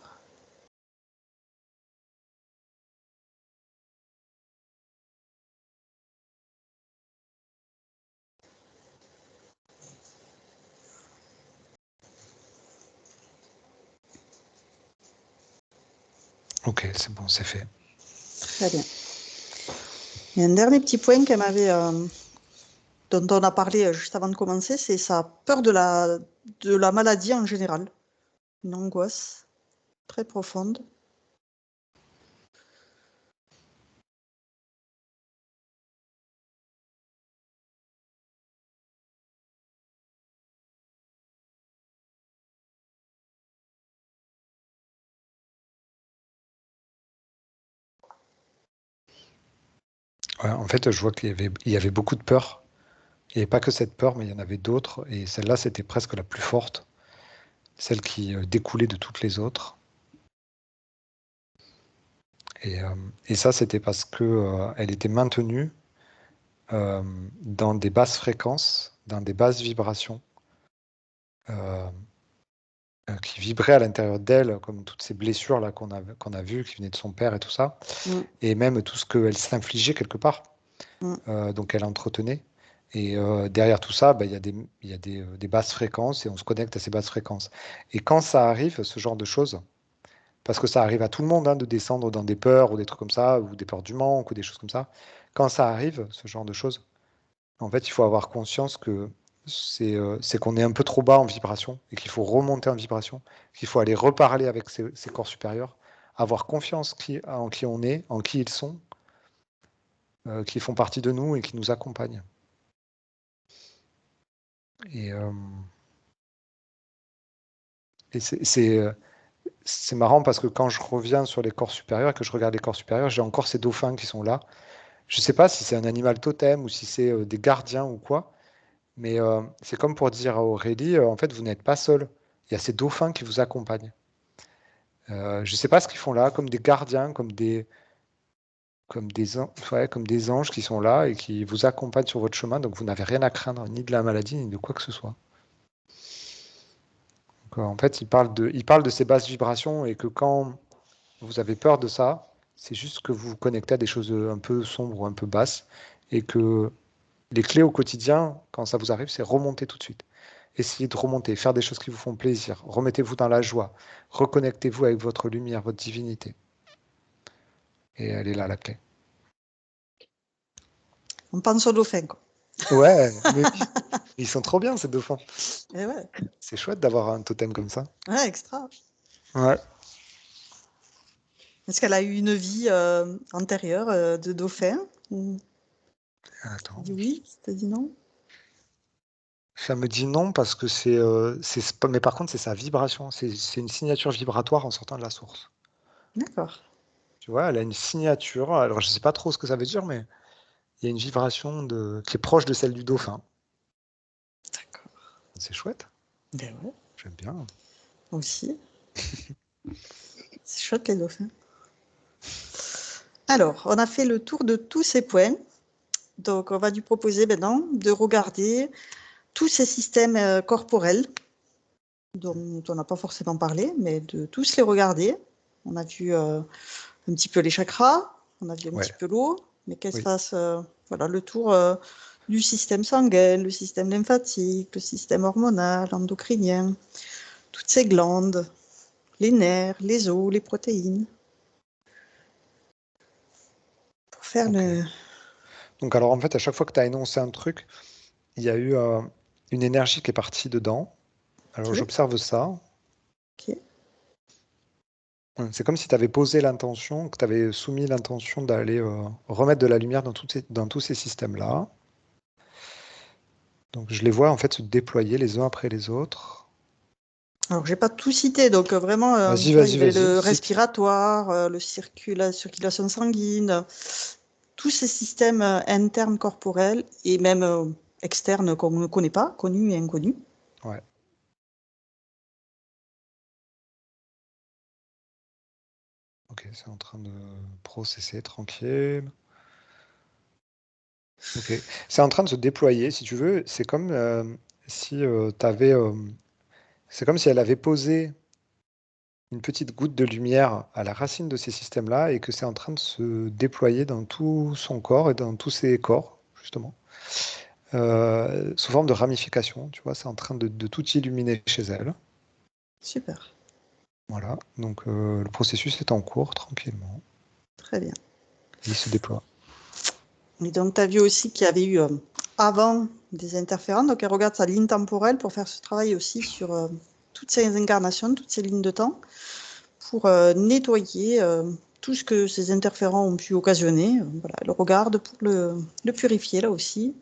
Ok, c'est bon, c'est fait. Très bien. Et un dernier petit point qu'elle m'avait, dont on a parlé juste avant de commencer, c'est sa peur de la maladie en général. Une angoisse très profonde. Ouais, en fait, je vois il y avait beaucoup de peur. Il n'y avait pas que cette peur, mais il y en avait d'autres. Et celle-là, c'était presque la plus forte, celle qui découlait de toutes les autres. Et ça, c'était parce que elle était maintenue dans des basses fréquences, dans des basses vibrations, qui vibraient à l'intérieur d'elle, comme toutes ces blessures là qu'on a vues, qui venaient de son père et tout ça, et même tout ce qu'elle s'infligeait quelque part. Donc elle entretenait. Et derrière tout ça, il y a des basses fréquences et on se connecte à ces basses fréquences. Et quand ça arrive, ce genre de choses, parce que ça arrive à tout le monde de descendre dans des peurs ou des trucs comme ça, ou des peurs du manque ou des choses comme ça, quand ça arrive, ce genre de choses, en fait, il faut avoir conscience que c'est qu'on est un peu trop bas en vibration et qu'il faut remonter en vibration, qu'il faut aller reparler avec ses corps supérieurs, avoir confiance en qui on est, en qui ils sont, qui font partie de nous et qui nous accompagnent. Et, c'est marrant parce que quand je reviens sur les corps supérieurs et que je regarde les corps supérieurs, j'ai encore ces dauphins qui sont là. Je ne sais pas si c'est un animal totem ou si c'est des gardiens ou quoi, mais c'est comme pour dire à Aurélie, en fait, vous n'êtes pas seul. Il y a ces dauphins qui vous accompagnent. Je ne sais pas ce qu'ils font là, comme des gardiens, comme des anges qui sont là et qui vous accompagnent sur votre chemin, donc vous n'avez rien à craindre, ni de la maladie, ni de quoi que ce soit. En fait, il parle de ces basses vibrations et que quand vous avez peur de ça, c'est juste que vous vous connectez à des choses un peu sombres ou un peu basses et que les clés au quotidien, quand ça vous arrive, c'est remonter tout de suite. Essayez de remonter, faire des choses qui vous font plaisir. Remettez-vous dans la joie. Reconnectez-vous avec votre lumière, votre divinité. Et elle est là, la clé. On pense aux dauphins, quoi. Ouais, mais ils sont trop bien, ces dauphins. Et ouais. C'est chouette d'avoir un totem comme ça. Ouais, extra. Ouais. Est-ce qu'elle a eu une vie antérieure de dauphin ou... Attends. Tu dis oui, tu dit non? Ça me dit non parce que mais par contre, c'est sa vibration. C'est une signature vibratoire en sortant de la source. D'accord. Tu vois, elle a une signature. Alors, je ne sais pas trop ce que ça veut dire, mais il y a une vibration qui est proche de celle du dauphin. D'accord. C'est chouette. Ben ouais. J'aime bien. Moi aussi. C'est chouette les dauphins. Alors, on a fait le tour de tous ces points. Donc, on va lui proposer maintenant de regarder tous ces systèmes corporels dont on n'a pas forcément parlé, mais de tous les regarder. On a vu un petit peu les chakras, on a vu un petit peu l'eau, mais qu'elle se fasse voilà, le tour du système sanguin, le système lymphatique, le système hormonal, endocrinien, toutes ces glandes, les nerfs, les os, les protéines. Pour faire le... Donc, alors, en fait, à chaque fois que tu as énoncé un truc, il y a eu une énergie qui est partie dedans. Alors, j'observe ça. Ok. C'est comme si tu avais posé l'intention, que tu avais soumis l'intention d'aller remettre de la lumière dans tous ces systèmes-là. Donc, je les vois en fait se déployer les uns après les autres. Alors, j'ai pas tout cité, donc vraiment, Vas-y, il y avait le cite. respiratoire, la circulation sanguine, tous ces systèmes internes corporels et même externes qu'on ne connaît pas, connus et inconnus. Ouais. Ok, c'est en train de processer tranquille. Ok, c'est en train de se déployer, si tu veux. C'est comme si c'est comme si elle avait posé une petite goutte de lumière à la racine de ces systèmes-là et que c'est en train de se déployer dans tout son corps et dans tous ses corps, justement, sous forme de ramification. Tu vois, c'est en train de tout illuminer chez elle. Super. Voilà, donc le processus est en cours tranquillement. Très bien. Et il se déploie. Et donc, tu as vu aussi qu'il y avait eu avant des interférences. Donc, elle regarde sa ligne temporelle pour faire ce travail aussi sur toutes ces incarnations, toutes ces lignes de temps, pour nettoyer tout ce que ces interférents ont pu occasionner. Voilà, elle regarde pour le purifier là aussi,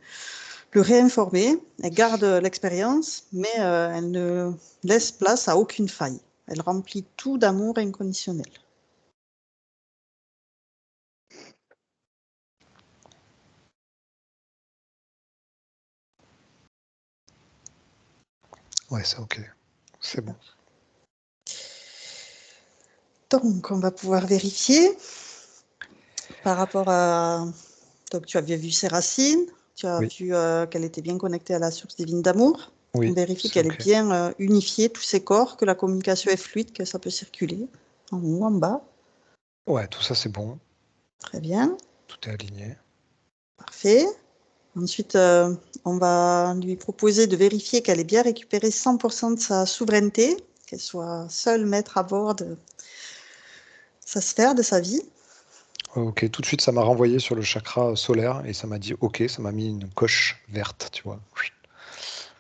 le réinformer. Elle garde l'expérience, mais elle ne laisse place à aucune faille. Elle remplit tout d'amour inconditionnel. Ouais, c'est OK. C'est bon. Donc, on va pouvoir vérifier par rapport à... Donc, tu avais vu ses racines, tu as Oui. vu qu'elle était bien connectée à la source divine d'amour. On Oui, vérifie c'est qu'elle OK. est bien unifiée, tous ses corps, que la communication est fluide, que ça peut circuler en haut, en bas. Ouais, tout ça, c'est bon. Très bien, Tout est aligné. parfait. Ensuite, on va lui proposer de vérifier qu'elle ait bien récupéré 100% de sa souveraineté, qu'elle soit seule maître à bord de sa sphère, de sa vie. OK, tout de suite, ça m'a renvoyé sur le chakra solaire et ça m'a dit OK, ça m'a mis une coche verte, tu vois.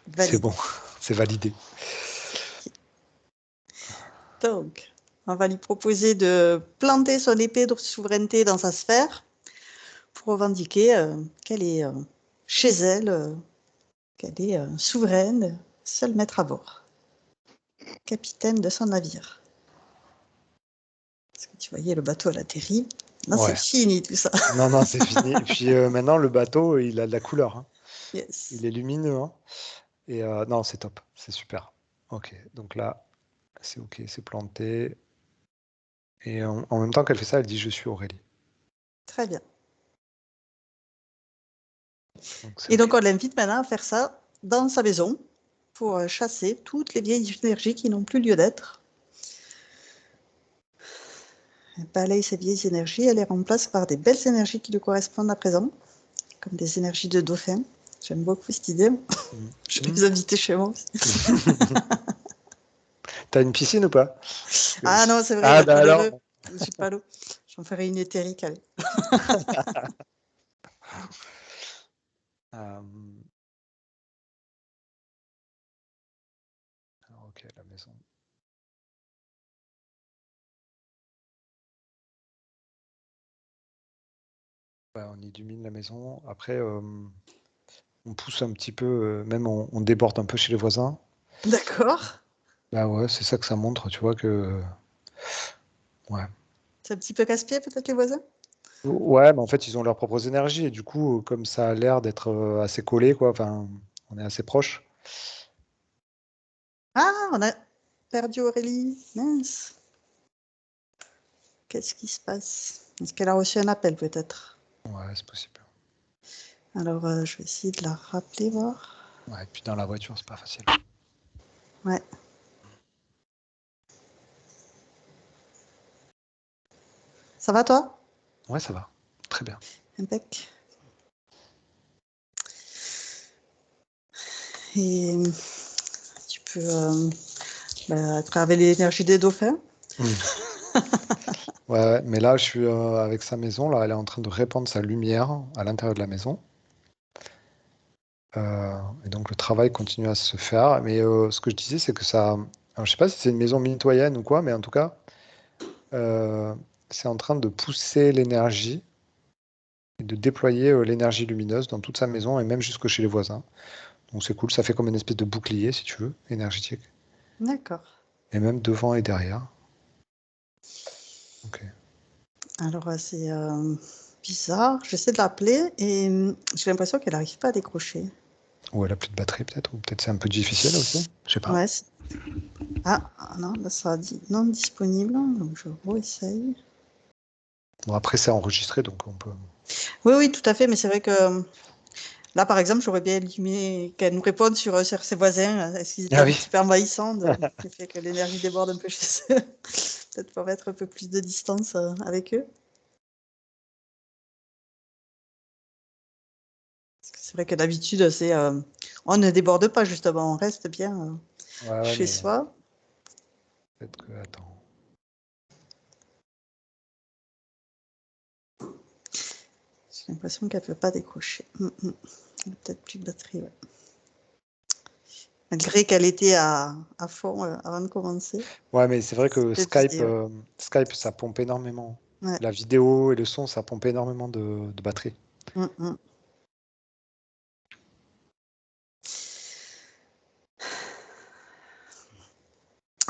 C'est Valide. bon, c'est validé. Donc, on va lui proposer de planter son épée de souveraineté dans sa sphère pour revendiquer qu'elle est chez elle, qu'elle est souveraine, seule maître à bord, capitaine de son navire. Parce que tu voyais, le bateau, elle atterrit. Là, c'est Ouais. fini tout ça. Non, non, c'est fini. Et puis maintenant, le bateau, il a de la couleur, hein. Yes. Il est lumineux, hein. Et non, c'est top, c'est super. OK, donc là, c'est OK, c'est planté. Et en même temps qu'elle fait ça, elle dit je suis Aurélie. Très bien. Donc c'est Et donc, OK. on l'invite maintenant à faire ça dans sa maison pour chasser toutes les vieilles énergies qui n'ont plus lieu d'être. Elle balaye ces vieilles énergies, elle les remplace par des belles énergies qui lui correspondent à présent, comme des énergies de dauphin. J'aime beaucoup cette idée. Je vais les inviter chez moi aussi. T'as une piscine ou pas? Ah non, c'est vrai, il Ah va être bah alors. malheureux. Je n'ai pas l'eau. J'en ferai une éthérique, allez. Alors, OK, la maison. Ouais, on illumine la maison. Après, on pousse un petit peu, même on déborde un peu chez les voisins. D'accord. Bah ouais, c'est ça que ça montre, tu vois que. Ouais. C'est un petit peu casse-pied, peut-être, les voisins? Ouais, mais en fait, ils ont leurs propres énergies et du coup, comme ça a l'air d'être assez collé, quoi, enfin, on est assez proche. Ah, on a perdu Aurélie. Mince. Qu'est-ce qui se passe? Est-ce qu'elle a reçu un appel, peut-être? Ouais, c'est possible. Alors, je vais essayer de la rappeler, voir. Ouais, et puis dans la voiture, c'est pas facile. Ouais. Ça va, toi? Ouais, ça va. Très bien. Impec. Et tu peux, à travers l'énergie des dauphins. Ouais, mais là, je suis avec sa maison, là, elle est en train de répandre sa lumière à l'intérieur de la maison. Et donc le travail continue à se faire. Mais ce que je disais, c'est que ça. Alors, je sais pas si c'est une maison mitoyenne ou quoi, mais en tout cas, c'est en train de pousser l'énergie et de déployer l'énergie lumineuse dans toute sa maison et même jusque chez les voisins. Donc c'est cool, ça fait comme une espèce de bouclier, si tu veux, énergétique. D'accord. Et même devant et derrière. Ok. Alors, c'est bizarre. J'essaie de l'appeler et j'ai l'impression qu'elle n'arrive pas à décrocher. Ou elle a plus de batterie peut-être, ou peut-être c'est un peu difficile aussi. Je sais pas. Ouais. Ah, non, là, ça a dit non disponible. Donc, je réessaye. Bon, après, c'est enregistré, donc on peut. Oui, oui, tout à fait. Mais c'est vrai que là, par exemple, j'aurais bien aimé qu'elle nous réponde sur ses voisins. Est-ce qu'ils étaient Ah un oui. petit peu envahissants, qui fait que l'énergie déborde un peu chez eux. Peut-être pour mettre un peu plus de distance avec eux. Parce que c'est vrai que d'habitude, on ne déborde pas, justement. On reste bien Ouais, ouais, chez mais soi. peut-être que. Attends. J'ai l'impression qu'elle ne peut pas décrocher. Elle n'a peut-être plus de batterie, ouais. Malgré qu'elle était à fond avant de commencer. Ouais, mais c'est vrai que Cette Skype, idée, ouais. Skype, ça pompe énormément. Ouais. La vidéo et le son, ça pompe énormément de batterie. Mm, mm.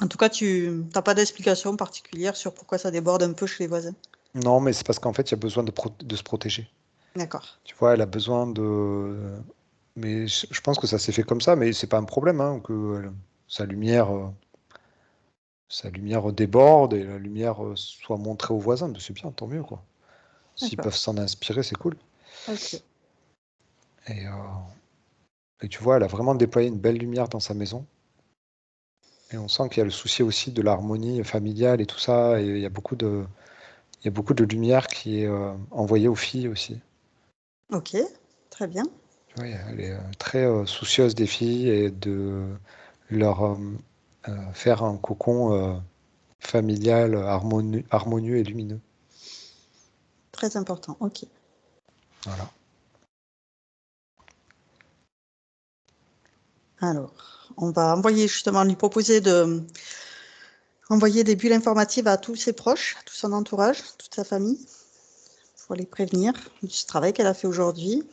En tout cas, tu n'as pas d'explication particulière sur pourquoi ça déborde un peu chez les voisins. Non, mais c'est parce qu'en fait, il y a besoin de se protéger. D'accord. Tu vois, elle a besoin de. Mais je pense que ça s'est fait comme ça, mais c'est pas un problème, hein, que sa lumière déborde et la lumière soit montrée aux voisins. Mais c'est bien, tant mieux, quoi. S'ils D'accord. peuvent s'en inspirer, c'est cool. Ok. Et, tu vois, elle a vraiment déployé une belle lumière dans sa maison. Et on sent qu'il y a le souci aussi de l'harmonie familiale et tout ça. Et il y a beaucoup de lumière qui est envoyée aux filles aussi. Ok. Très bien. Tu vois, elle est très soucieuse des filles et de leur faire un cocon familial harmonieux et lumineux. Très important. Ok. Voilà. Alors, on va envoyer justement, lui proposer de envoyer des bulles informatives à tous ses proches, à tout son entourage, toute sa famille, pour les prévenir du travail qu'elle a fait aujourd'hui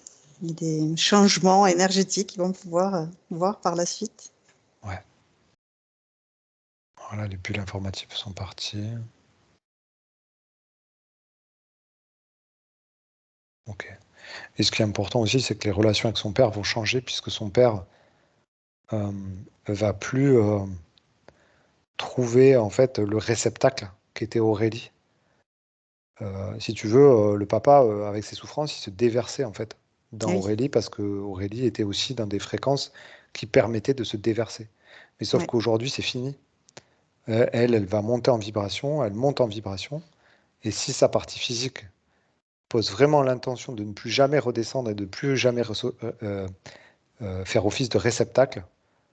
et des changements énergétiques qu'ils vont pouvoir voir par la suite. Ouais. Voilà, les bulles informatives sont parties. Ok. Et ce qui est important aussi, c'est que les relations avec son père vont changer puisque son père va plus trouver en fait le réceptacle qu'était Aurélie. Si tu veux, le papa, avec ses souffrances, il se déversait en fait dans Oui, Aurélie parce que Aurélie était aussi dans des fréquences qui permettaient de se déverser. Mais sauf oui, qu'aujourd'hui, c'est fini. Elle va monter en vibration, elle monte en vibration. Et si sa partie physique pose vraiment l'intention de ne plus jamais redescendre et de plus jamais faire office de réceptacle,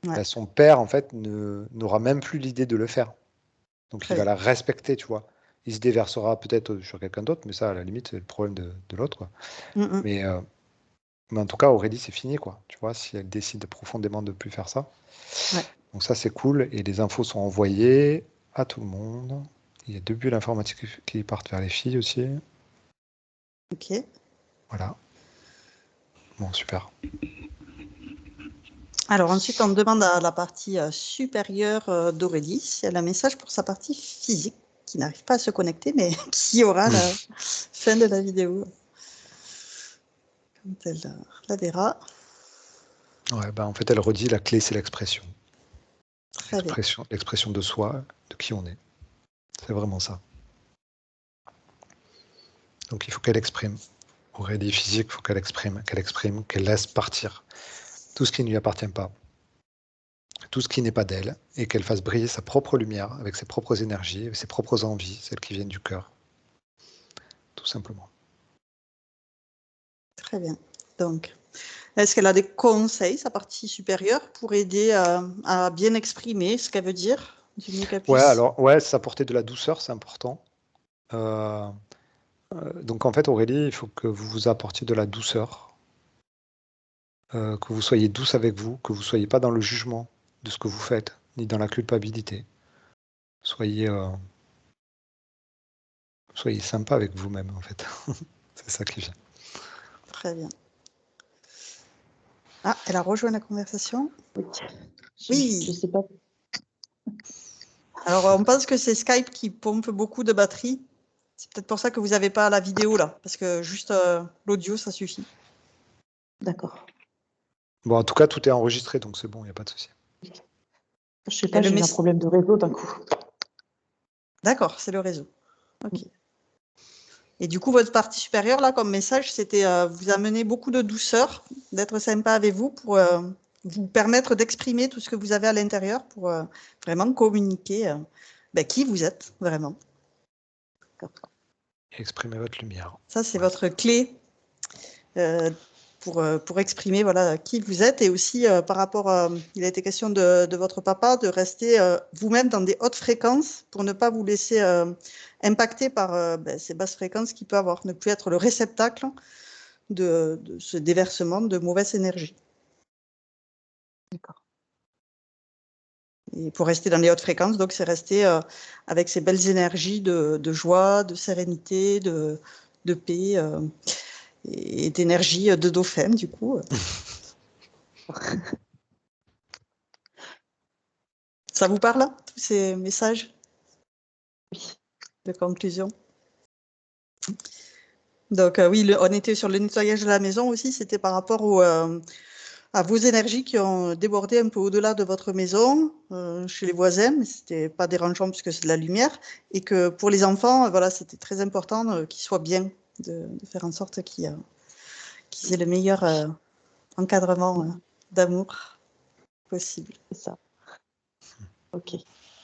ouais, bah, son père, en fait, n'aura même plus l'idée de le faire. Donc, il très va bien. la respecter, tu vois. Il se déversera peut-être sur quelqu'un d'autre, mais ça, à la limite, c'est le problème de l'autre, quoi. Mm, mm. Mais, euh, mais en tout cas, Aurélie, c'est fini, quoi. Tu vois, si elle décide profondément de ne plus faire ça. Ouais, Donc ça, c'est cool. Et les infos sont envoyées à tout le monde. Il y a 2 bulles informatiques qui partent vers les filles aussi. ok. Voilà. Bon, super. Alors ensuite, on demande à la partie supérieure d'Aurélie si elle a un message pour sa partie physique qui n'arrive pas à se connecter, mais qui aura la fin de la vidéo quand elle la verra. Ouais, bah, en fait, elle redit la clé, c'est l'expression. Très bien. L'expression de soi, de qui on est. C'est vraiment ça. Donc il faut qu'elle exprime. Aurélie physique, il faut qu'elle exprime, qu'elle laisse partir tout ce qui ne lui appartient pas, tout ce qui n'est pas d'elle, et qu'elle fasse briller sa propre lumière avec ses propres énergies, avec ses propres envies, celles qui viennent du cœur. Tout simplement. Très bien. Donc, est-ce qu'elle a des conseils, sa partie supérieure, pour aider à bien exprimer ce qu'elle veut dire, du mieux qu'elle Ouais, puisse? alors, ouais, s'apporter de la douceur, c'est important. Euh, donc en fait, Aurélie, il faut que vous vous apportiez de la douceur, que vous soyez douce avec vous, que vous ne soyez pas dans le jugement de ce que vous faites, ni dans la culpabilité. Soyez, soyez sympa avec vous-même, en fait. C'est ça qui vient. Très bien. Ah, elle a rejoint la conversation. Oui. Oui. Je sais pas. Alors, on pense que c'est Skype qui pompe beaucoup de batterie. C'est peut-être pour ça que vous n'avez pas la vidéo là, parce que juste l'audio, ça suffit. D'accord. Bon, en tout cas, tout est enregistré, donc c'est bon, il n'y a pas de souci. Je sais Et pas, le j'ai eu un problème de réseau d'un coup. D'accord, c'est le réseau. Ok. Et du coup, votre partie supérieure, là, comme message, c'était vous amener beaucoup de douceur, d'être sympa avec vous pour vous permettre d'exprimer tout ce que vous avez à l'intérieur pour vraiment communiquer qui vous êtes, vraiment. Exprimez votre lumière. Ça, c'est Ouais. votre clé pour exprimer voilà, qui vous êtes et aussi par rapport, il a été question de votre papa, de rester vous-même dans des hautes fréquences pour ne pas vous laisser impacter par ces basses fréquences qu'il peut avoir, ne plus être le réceptacle de ce déversement de mauvaise énergie. D'accord. Et pour rester dans les hautes fréquences, donc c'est rester avec ces belles énergies de joie, de sérénité, de paix et d'énergie de dauphin, du coup. Ça vous parle, tous ces messages Oui. de conclusion? Donc oui, on était sur le nettoyage de la maison aussi, c'était par rapport à vos énergies qui ont débordé un peu au-delà de votre maison, chez les voisins, mais c'était pas dérangeant puisque c'est de la lumière, et que pour les enfants, voilà, c'était très important qu'ils soient bien, de faire en sorte qu'ils aient le meilleur encadrement d'amour possible. C'est ça. Ok.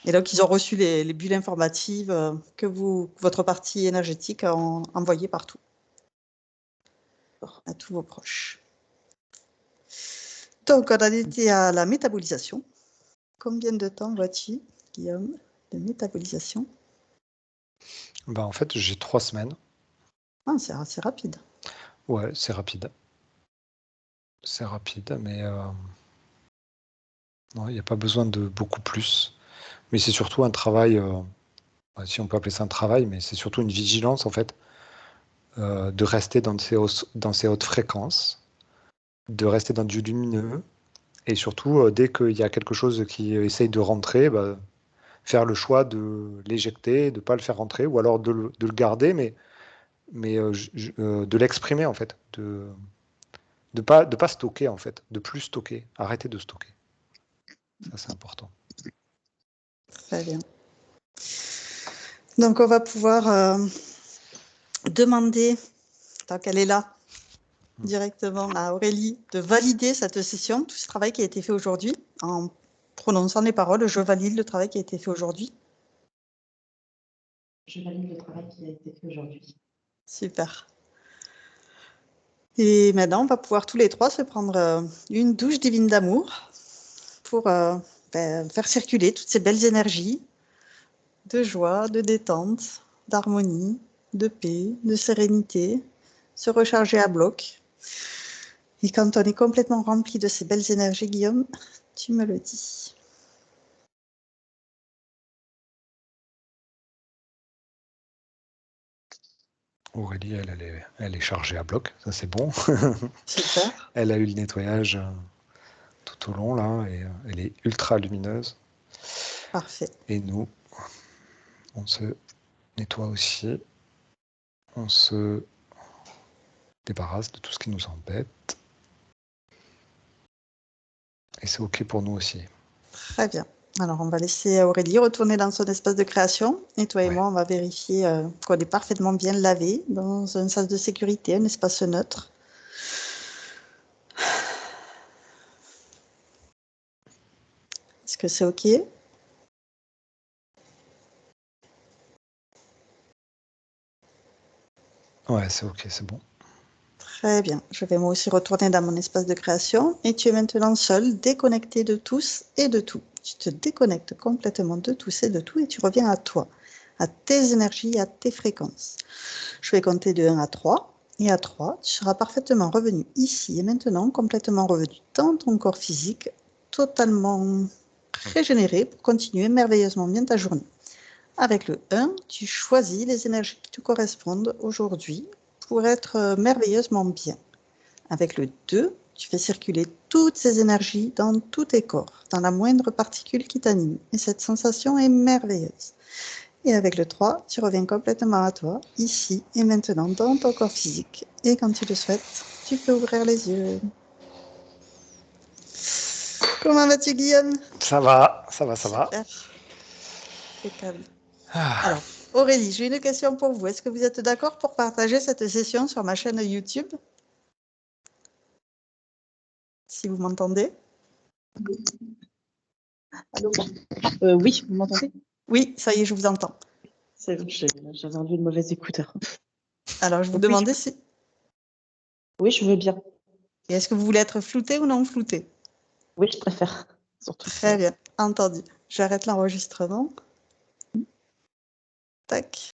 Et donc, ils ont reçu les bulles informatives que votre partie énergétique a envoyées partout, à tous vos proches. Donc, on a été à la métabolisation. Combien de temps vois-tu, Guillaume, de métabolisation? En fait, j'ai 3 semaines. Ah, c'est assez rapide. Ouais, c'est rapide. C'est rapide, mais non, il n'y a pas besoin de beaucoup plus. Mais c'est surtout un travail, si on peut appeler ça un travail, mais c'est surtout une vigilance, en fait, de rester dans ces hautes fréquences, de rester dans du lumineux, et surtout, dès qu'il y a quelque chose qui essaye de rentrer, faire le choix de l'éjecter, de ne pas le faire rentrer, ou alors de le garder, mais de l'exprimer, en fait, de pas stocker, en fait, de plus stocker, arrêter de stocker. Ça, c'est important. Très bien. Donc, on va pouvoir demander, tant qu'elle est là, directement à Aurélie de valider cette session, tout ce travail qui a été fait aujourd'hui, en prononçant les paroles, je valide le travail qui a été fait aujourd'hui. Je valide le travail qui a été fait aujourd'hui. Super. Et maintenant, on va pouvoir tous les trois se prendre une douche divine d'amour pour faire circuler toutes ces belles énergies de joie, de détente, d'harmonie, de paix, de sérénité, se recharger à bloc. Et quand on est complètement rempli de ces belles énergies, Guillaume, tu me le dis. Aurélie, elle est chargée à bloc, ça c'est bon. Super. Elle a eu le nettoyage tout au long là, et elle est ultra lumineuse. Parfait. Et nous, on se nettoie aussi. On se débarrasse de tout ce qui nous embête. Et c'est OK pour nous aussi. Très bien. Alors, on va laisser Aurélie retourner dans son espace de création. Et toi et moi, on va vérifier qu'on est parfaitement bien lavé dans un sas de sécurité, un espace neutre. Est-ce que c'est OK? Ouais, c'est OK, c'est bon. Très bien. Je vais moi aussi retourner dans mon espace de création. Et tu es maintenant seul, déconnecté de tous et de tout. Tu te déconnectes complètement de tous et de tout et tu reviens à toi, à tes énergies, à tes fréquences. Je vais compter de 1 à 3. Et à 3, tu seras parfaitement revenu ici et maintenant, complètement revenu dans ton corps physique, totalement régénéré pour continuer merveilleusement bien ta journée. Avec le 1, tu choisis les énergies qui te correspondent aujourd'hui pour être merveilleusement bien. Avec le 2, tu fais circuler toutes ces énergies dans tous tes corps, dans la moindre particule qui t'anime. Et cette sensation est merveilleuse. Et avec le 3, tu reviens complètement à toi, ici et maintenant, dans ton corps physique. Et quand tu le souhaites, tu peux ouvrir les yeux. Comment vas-tu, Guillaume? Ça va, ça va, ça va. Super. Impeccable. Alors, Aurélie, j'ai une question pour vous. Est-ce que vous êtes d'accord pour partager cette session sur ma chaîne YouTube? Si vous m'entendez? Allô? Oui, vous m'entendez? Oui, ça y est, je vous entends. C'est bon, j'avais enlevé le mauvais écouteur. Alors, je vous Donc, oui, demandais si... Oui, je veux bien. Et est-ce que vous voulez être flouté ou non flouté? Oui, je préfère. Surtout. Très bien, entendu. J'arrête l'enregistrement. Tac.